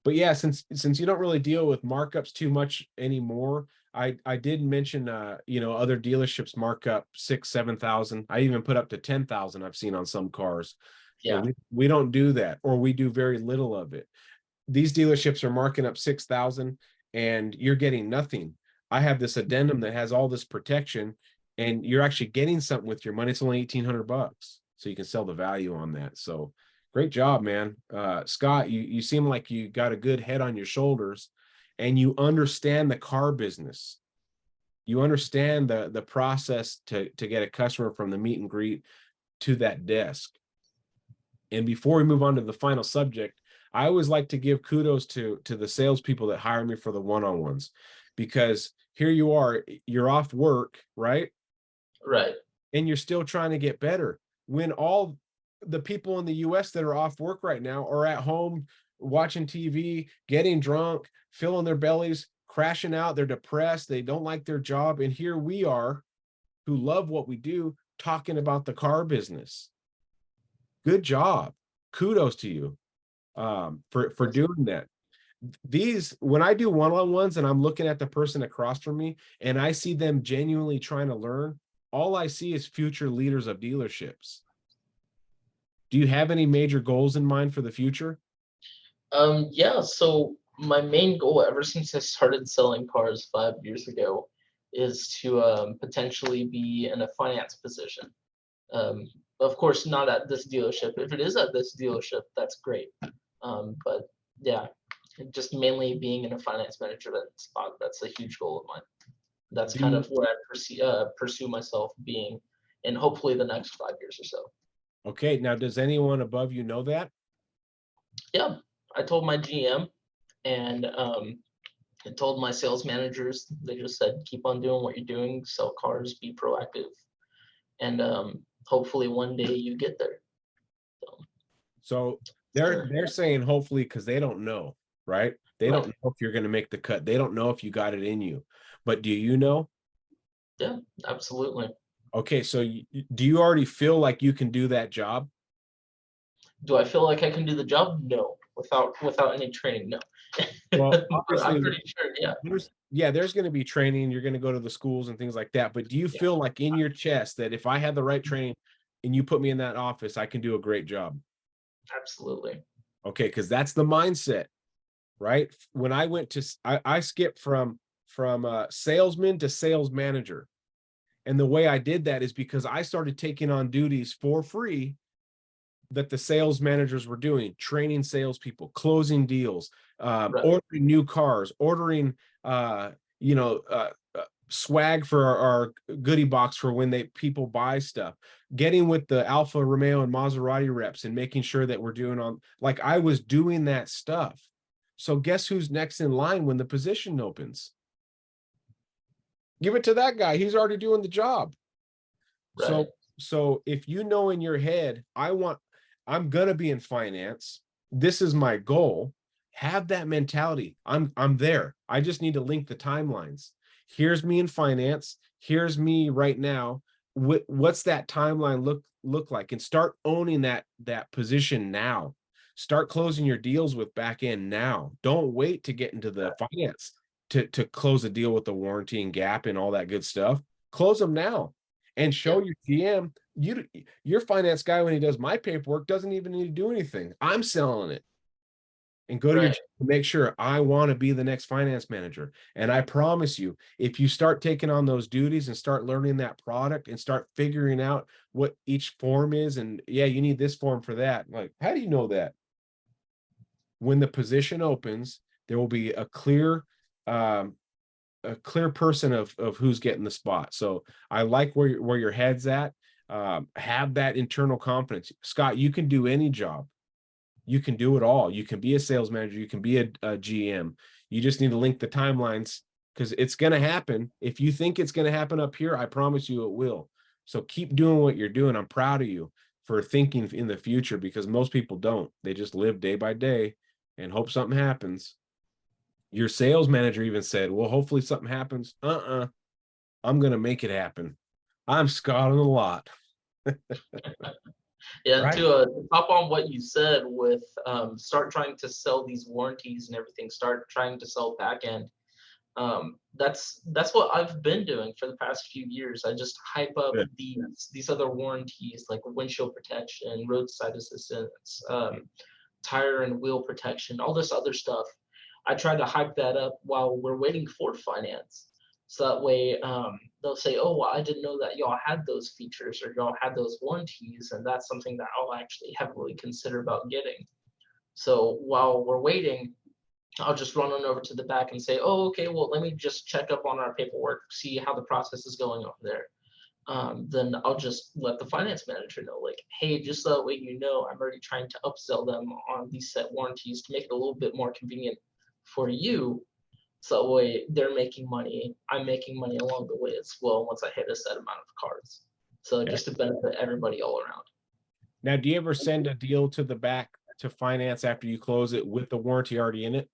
but yeah, since you don't really deal with markups too much anymore, I did mention you know, other dealerships mark up 6,000, 7,000. I even put up to 10,000 I've seen on some cars. You know, Yeah. we don't do that, or we do very little of it. These dealerships are marking up 6,000 and you're getting nothing. I have this addendum that has all this protection and you're actually getting something with your money. It's only 1,800 bucks. So you can sell the value on that. So great job, man. Scott, you seem like you got a good head on your shoulders and you understand the car business. You understand the process to get a customer from the meet and greet to that desk. And before we move on to the final subject, I always like to give kudos to the salespeople that hire me for the one-on-ones, because here you are, you're off work, right? Right. And you're still trying to get better. When all the people in the US that are off work right now are at home watching TV, getting drunk, filling their bellies, crashing out, they're depressed, they don't like their job. And here we are, who love what we do, talking about the car business. Good job. Kudos to you for Yes. doing that. These, when I do one-on-ones and I'm looking at the person across from me and I see them genuinely trying to learn, all I see is future leaders of dealerships. Do you have any major goals in mind for the future? Yeah, so my main goal ever since I started selling cars 5 years ago is to potentially be in a finance position. Um, of course, not at this dealership. If it is at this dealership, that's great. But yeah, just mainly being in a finance management spot, that's a huge goal of mine. That's Do kind you, of where I pursue myself being in hopefully the next 5 years or so. okay, now does anyone above you know that? Yeah, I told my GM and I told my sales managers. They just said, keep on doing what you're doing, sell cars, be proactive, and hopefully one day you get there. So, So sir, they're saying hopefully because they don't know, right? They don't right. know if you're going to make the cut. They don't know if you got it in you. But do you know? Yeah, absolutely. Okay, so do you already feel like you can do that job? Do I feel like I can do the job? No. Without any training, no. Well, But I'm obviously, pretty sure, yeah. there's going to be training. You're going to go to the schools and things like that. But do you Yeah, feel like in your chest that if I had the right training and you put me in that office, I can do a great job? absolutely. Okay, because that's the mindset, right? When I went to, I skipped from salesman to sales manager, and the way I did that is because I started taking on duties for free that the sales managers were doing, training salespeople, closing deals, Right. ordering new cars, ordering, uh, you know, swag for our goodie box for when people buy stuff, getting with the Alfa Romeo and Maserati reps and making sure that we're doing on, like I was doing that stuff. So guess who's next in line when the position opens? Give it to that guy. He's already doing the job. Right. So if you know in your head, I'm gonna be in finance. This is my goal. Have that mentality. I'm there. I just need to link the timelines. Here's me in finance. Here's me right now. What's that timeline look like? And start owning that position now. Start closing your deals with back end now. Don't wait to get into the finance to close a deal with the warranty and gap and all that good stuff. Close them now and Yeah. show your GM your finance guy when he does my paperwork doesn't even need to do anything. I'm selling it. And go to your Right. GM to make sure I want to be the next finance manager. And I promise you, if you start taking on those duties and start learning that product and start figuring out what each form is, and yeah, you need this form for that. Like, how do you know that? When the position opens, there will be um, a clear person of who's getting the spot. So I like where your head's at. Have that internal confidence. Scott, you can do any job. You can do it all. You can be a sales manager. You can be a GM. You just need to link the timelines because it's going to happen. If you think it's going to happen up here, I promise you it will. So keep doing what you're doing. I'm proud of you for thinking in the future because most people don't. They just live day by day and hope something happens. Your sales manager even said, well, hopefully something happens. I'm going to make it happen. I'm Scott on the lot. Yeah, Right. to hop on what you said with start trying to sell these warranties and everything, start trying to sell back end. That's what I've been doing for the past few years. I just hype up Good. these other warranties like windshield protection, roadside assistance, tire and wheel protection, all this other stuff. I try to hype that up while we're waiting for finance. So that way they'll say, oh, well, I didn't know that y'all had those features or y'all had those warranties. And that's something that I'll actually heavily consider about getting. So while we're waiting, I'll just run on over to the back and say, oh, okay, well, let me just check up on our paperwork, see how the process is going over there. Then I'll just let the finance manager know, like, hey, just so that way you know, I'm already trying to upsell them on these set warranties to make it a little bit more convenient for you. So that way they're making money, I'm making money along the way as well once I hit a set amount of cards. So Okay. just to benefit everybody all around. Now, do you ever send a deal to the back to finance after you close it with the warranty already in it?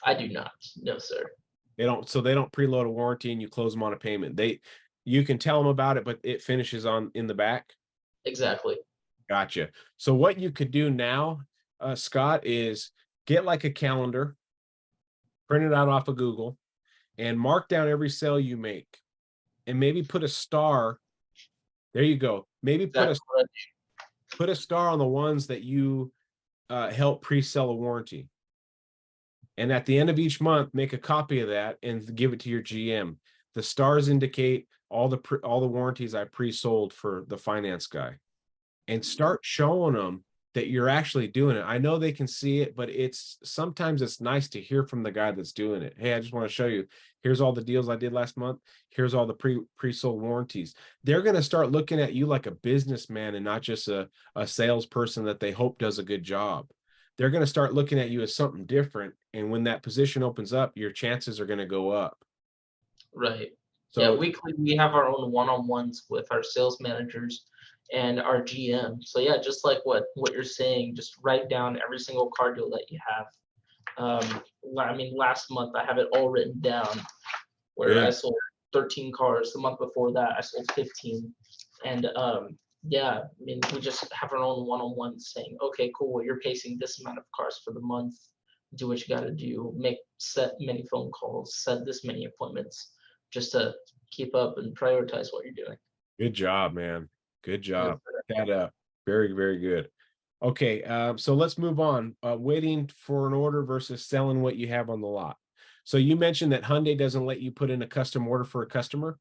I do not. No, sir. They don't preload a warranty and you close them on a payment. You can tell them about it, but it finishes on in the back. Exactly. Gotcha. So what you could do now, Scott, is get like a calendar, print it out off of Google, and mark down every sale you make, and maybe put a star. There you go. Maybe Exactly what put a star on the ones that you help pre-sell a warranty. And at the end of each month, make a copy of that and give it to your GM. The stars indicate all the warranties I pre-sold for the finance guy, and start showing them that you're actually doing it. I know they can see it, but sometimes it's nice to hear from the guy that's doing it. Hey, I just want to show you. Here's all the deals I did last month. Here's all the pre-sold warranties. They're going to start looking at you like a businessman and not just a salesperson that they hope does a good job. They're going to start looking at you as something different. And when that position opens up, your chances are going to go up. Right. Yeah, So weekly we have our own one-on-ones with our sales managers and our GM. So yeah, just like what you're saying, just write down every single car deal that you have. I mean, last month I have it all written down where I good. sold 13 cars. The month before that, I sold 15, and Yeah, I mean, we just have our own one-on-one saying, okay, cool, well, you're pacing this amount of cars for the month. Do what you got to do. Set many phone calls, set this many appointments, just to keep up and prioritize what you're doing. Good job, man. Good Yes, job. sir. That up. Very, very good. Okay, so let's move on. Waiting for an order versus selling what you have on the lot. So you mentioned that Hyundai doesn't let you put in a custom order for a customer.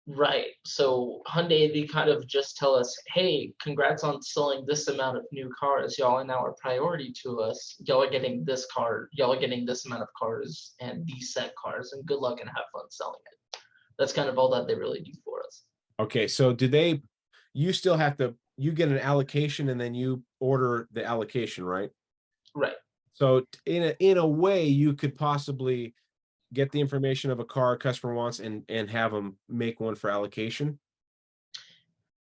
Right. So Hyundai, they kind of just tell us, hey, congrats on selling this amount of new cars. Y'all are now a priority to us. Y'all are getting this car. Y'all are getting this amount of cars and these set cars, and good luck and have fun selling it. That's kind of all that they really do for us. Okay, so you still have to, you get an allocation and then you order the allocation, right? Right. So in a way, you could possibly get the information of a car a customer wants and have them make one for allocation.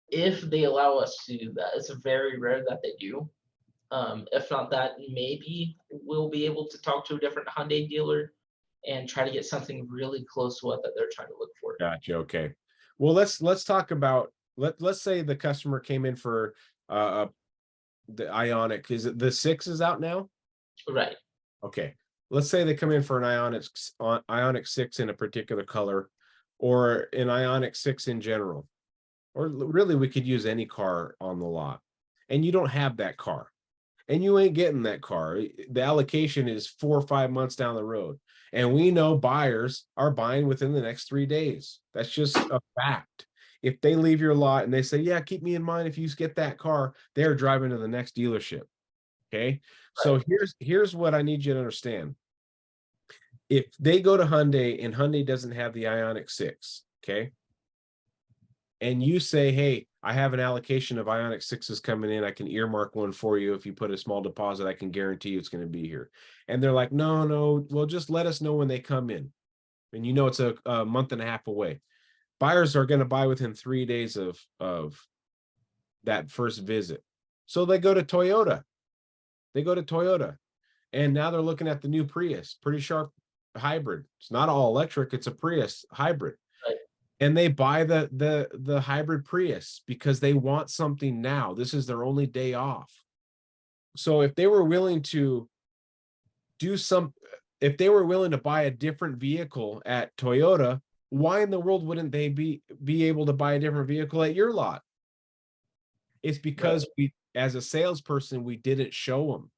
If they allow us to do that, it's very rare that they do. If not that, maybe we'll be able to talk to a different Hyundai dealer and try to get something really close to what that they're trying to look for. Gotcha. Okay. Well, let's talk about let's say the customer came in for the Ionic. Is it the 6 is out now? Right. Okay. Let's say they come in for an Ionic 6 in a particular color, or an Ionic 6 in general. Or really we could use any car on the lot. And you don't have that car. And you ain't getting that car. The allocation is 4 or 5 months down the road. And we know buyers are buying within the next 3 days. That's just a fact. If they leave your lot and they say, yeah, keep me in mind if you get that car, they're driving to the next dealership. Okay. Right. So here's what I need you to understand. If they go to Hyundai and Hyundai doesn't have the Ionic 6, okay, and you say, hey, I have an allocation of Ionic 6s coming in. I can earmark one for you. If you put a small deposit, I can guarantee you it's going to be here. And they're like, no, well, just let us know when they come in. And you know it's a month and a half away. Buyers are going to buy within 3 days of that first visit. So they go to Toyota. They go to Toyota. And now they're looking at the new Prius, pretty sharp hybrid. It's not all electric, it's a Prius hybrid. Right. And they buy the hybrid Prius because they want something now. This is their only day off. So if they were willing to do some, if they were willing to buy a different vehicle at Toyota, why in the world wouldn't they be able to buy a different vehicle at your lot? It's Right. because we, as a salesperson, we didn't show them.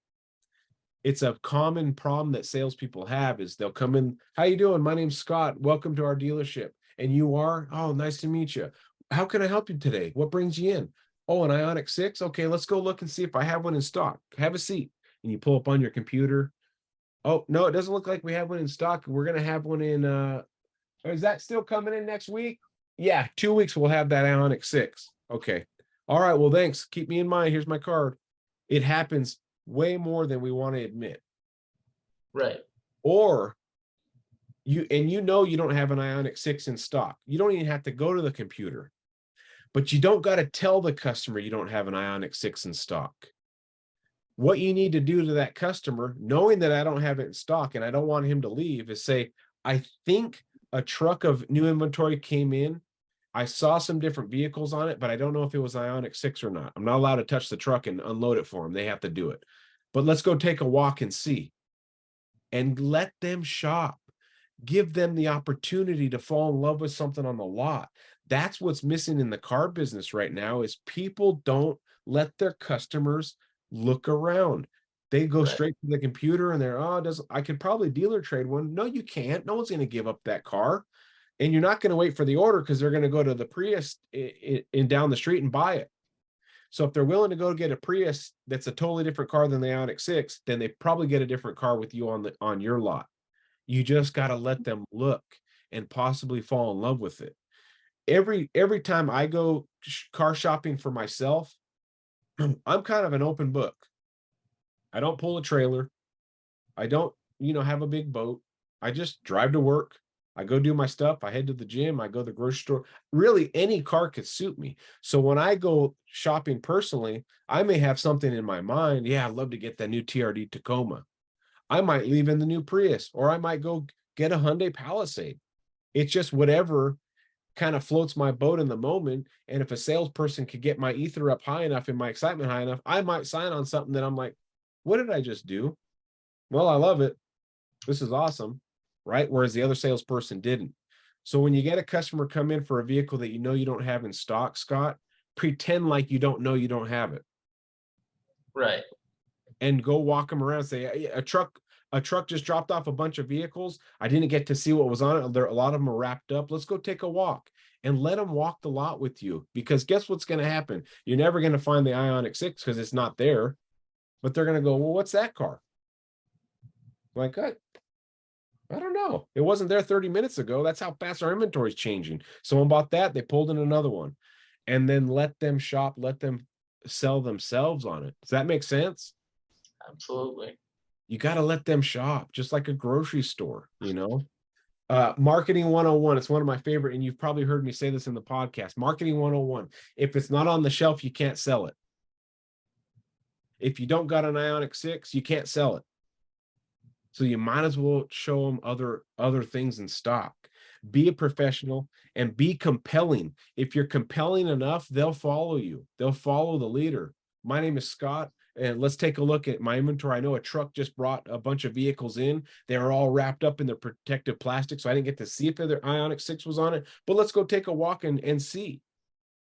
It's a common problem that salespeople have is they'll come in. How you doing? My name's Scott. Welcome to our dealership. And you are? Oh, nice to meet you. How can I help you today? What brings you in? Oh, an Ionic 6? Okay, let's go look and see if I have one in stock. Have a seat. And you pull up on your computer. Oh, no, it doesn't look like we have one in stock. We're going to have one in, is that still coming in next week? Yeah, 2 weeks we'll have that Ionic 6. Okay. All right, well, thanks. Keep me in mind. Here's my card. It happens way more than we want to admit. Right. Or you don't have an Ionic 6 in stock. You don't even have to go to the computer, but you don't got to tell the customer you don't have an Ionic 6 in stock. What you need to do to that customer, knowing that I don't have it in stock and I don't want him to leave, is say, I think a truck of new inventory came in. I saw some different vehicles on it, but I don't know if it was Ionic 6 or not. I'm not allowed to touch the truck and unload it for them. They have to do it. But let's go take a walk and see. And let them shop. Give them the opportunity to fall in love with something on the lot. That's what's missing in the car business right now is people don't let their customers look around. They go Right. straight to the computer and they're, oh, I could probably dealer trade one. No, you can't. No one's going to give up that car. And you're not going to wait for the order because they're going to go to the Prius in down the street and buy it. So if they're willing to go get a Prius that's a totally different car than the Ioniq 6, then they probably get a different car with you on your lot. You just got to let them look and possibly fall in love with it. Every time I go car shopping for myself, I'm kind of an open book. I don't pull a trailer. I don't, have a big boat. I just drive to work. I go do my stuff. I head to the gym. I go to the grocery store. Really, any car could suit me. So when I go shopping personally, I may have something in my mind. Yeah, I'd love to get that new TRD Tacoma. I might leave in the new Prius, or I might go get a Hyundai Palisade. It's just whatever kind of floats my boat in the moment. And if a salesperson could get my ether up high enough and my excitement high enough, I might sign on something that I'm like, what did I just do? Well, I love it. This is awesome, right? Whereas the other salesperson didn't. So when you get a customer come in for a vehicle that you know you don't have in stock, Scott, pretend like you don't know you don't have it, Right. and go walk them around and say, a truck just dropped off a bunch of vehicles. I didn't get to see what was on it. A lot of them are wrapped up. Let's go take a walk, and let them walk the lot with you, because guess what's going to happen? You're never going to find the Ioniq 6 because it's not there, but they're going to go, well, what's that car? Like, I don't know. It wasn't there 30 minutes ago. That's how fast our inventory is changing. Someone bought that, they pulled in another one, and then let them shop, let them sell themselves on it. Does that make sense? Absolutely. You got to let them shop, just like a grocery store, you know? Marketing 101. It's one of my favorite, and you've probably heard me say this in the podcast. Marketing 101. If it's not on the shelf, you can't sell it. If you don't got an Ioniq 6, you can't sell it. So you might as well show them other things in stock. Be a professional and be compelling. If you're compelling enough, they'll follow you. They'll follow the leader. My name is Scott, and let's take a look at my inventory. I know a truck just brought a bunch of vehicles in. They were all wrapped up in their protective plastic, so I didn't get to see if their Ioniq 6 was on it. But let's go take a walk and see.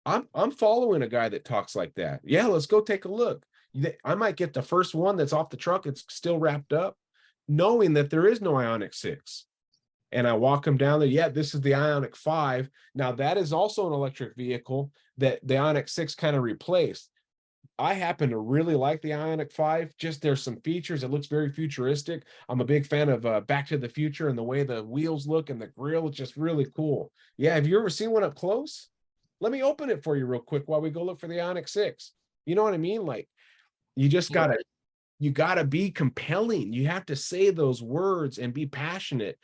I'm following a guy that talks like that. Yeah, let's go take a look. I might get the first one that's off the truck. It's still wrapped up, knowing that there is no Ioniq 6. And I walk them down there. Yeah, this is the Ioniq 5. Now, that is also an electric vehicle that the Ioniq 6 kind of replaced. I happen to really like the Ioniq 5. Just there's some features. It looks very futuristic. I'm a big fan of Back to the Future, and the way the wheels look and the grill is just really cool. Yeah, have you ever seen one up close? Let me open it for you real quick while we go look for the Ioniq 6. You know what I mean? Like, you just got to Right. you got to be compelling. You have to say those words and be passionate,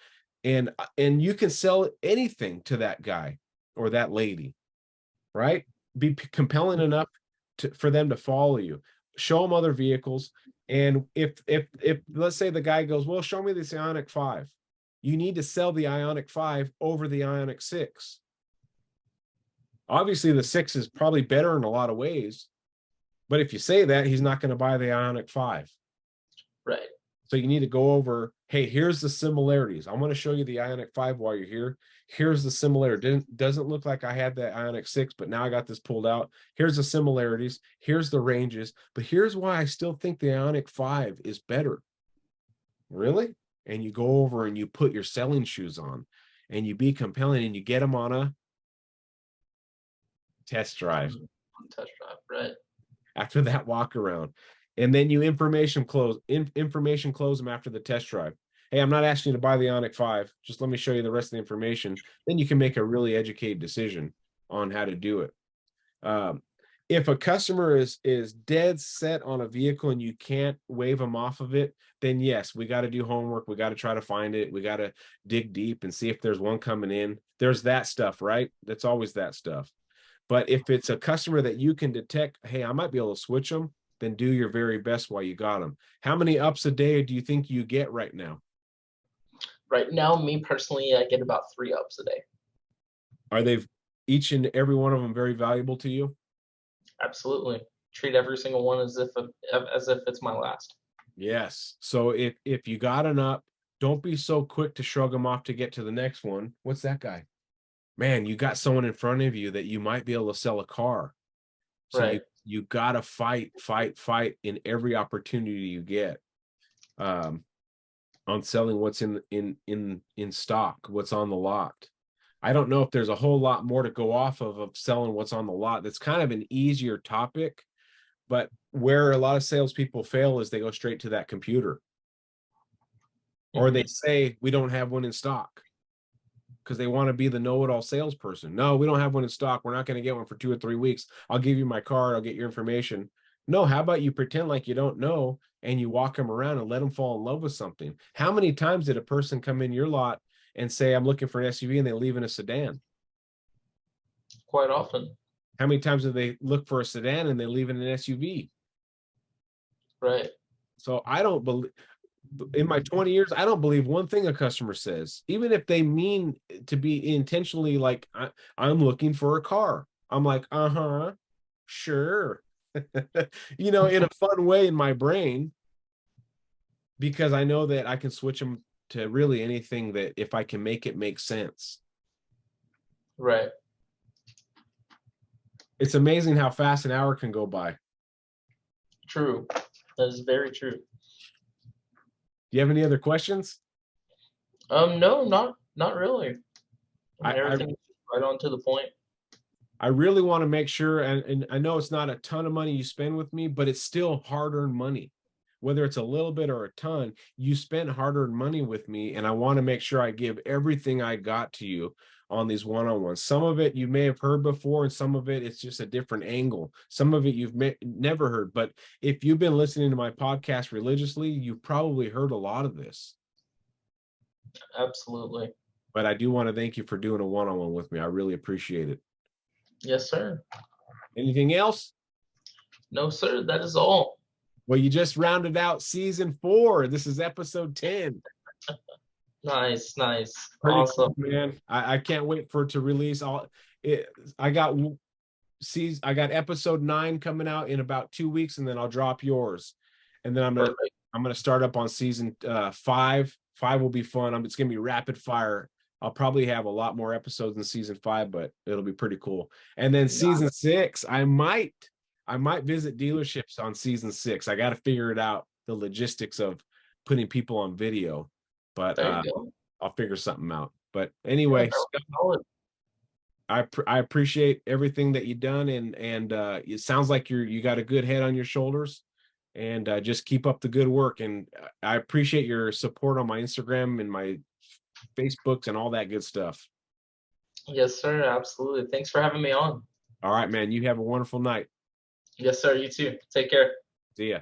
and you can sell anything to that guy or that lady, right? Be compelling enough for them to follow you. Show them other vehicles, and if let's say the guy goes, well, show me this Ioniq 5, you need to sell the Ioniq 5 over the Ioniq 6. Obviously the 6 is probably better in a lot of ways, but if you say that, he's not going to buy the Ioniq 5. Right. So you need to go over, hey, here's the similarities. I'm going to show you the Ioniq 5 while you're here. Here's the similarity. Doesn't look like I had that Ioniq 6, but now I got this pulled out. Here's the similarities. Here's the ranges. But here's why I still think the Ioniq 5 is better. Really? And you go over and you put your selling shoes on, and you be compelling, and you get them on a test drive Test drive. Right. after that walk around. And then you information close them after the test drive. Hey, I'm not asking you to buy the Ioniq 5. Just let me show you the rest of the information. Then you can make a really educated decision on how to do it. If a customer is dead set on a vehicle and you can't wave them off of it, then yes, we got to do homework. We got to try to find it. We got to dig deep and see if there's one coming in. There's that stuff, right? That's always that stuff. But if it's a customer that you can detect, hey, I might be able to switch them, then do your very best while you got them. How many ups a day do you think you get right now? Right now, me personally, I get about 3 ups a day. Are they each and every one of them very valuable to you? Absolutely. Treat every single one as if it's my last. Yes. So if you got an up, don't be so quick to shrug them off to get to the next one. What's that guy? Man, you got someone in front of you that you might be able to sell a car. So Right. you got to fight in every opportunity you get, on selling what's in stock, what's on the lot. I don't know if there's a whole lot more to go off of selling what's on the lot. That's kind of an easier topic, but where a lot of salespeople fail is they go straight to that computer, or they Mhm. say we don't have one in stock because they want to be the know-it-all salesperson. No, we don't have one in stock. We're not going to get one for 2 or 3 weeks. I'll give you my card. I'll get your information. No, how about you pretend like you don't know and you walk them around and let them fall in love with something? How many times did a person come in your lot and say, I'm looking for an SUV, and they leave in a sedan? Quite often. How many times do they look for a sedan and they leave in an SUV? Right. So I don't believe, in my 20 years, I don't believe one thing a customer says, even if they mean to be intentionally like, I'm looking for a car. I'm like, uh-huh, sure. In a fun way in my brain, because I know that I can switch them to really anything that if I can make it make sense. Right. It's amazing how fast an hour can go by. True. That is very true. Do you have any other questions? No, not really. I I, mean, I everything's right on to the point. I really want to make sure, and I know it's not a ton of money you spend with me, but it's still hard-earned money. Whether it's a little bit or a ton, you spent hard-earned money with me, and I want to make sure I give everything I got to you on these one-on-ones. Some of it you may have heard before, and some of it it's just a different angle. Some of it you've never heard, but if you've been listening to my podcast religiously, you've probably heard a lot of this. Absolutely. But I do want to thank you for doing a one-on-one with me. I really appreciate it. Yes, sir. Anything else? No, sir. That is all. Well, you just rounded out season 4. This is episode 10. Nice, nice. Pretty Awesome. cool, man. I can't wait for it to release. I got episode 9 coming out in about 2 weeks, and then I'll drop yours. And then I'm gonna start up on season 5. 5 will be fun. It's gonna be rapid fire. I'll probably have a lot more episodes in season 5, but it'll be pretty cool. And then season 6, I might visit dealerships on season 6. I got to figure it out, the logistics of putting people on video, but I'll figure something out. But anyway, I appreciate everything that you've done, and it sounds like you got a good head on your shoulders, and just keep up the good work. And I appreciate your support on my Instagram and my Facebooks and all that good stuff. Yes, sir. Absolutely. Thanks for having me on. All right, man. You have a wonderful night. Yes, sir. You too. Take care. See ya.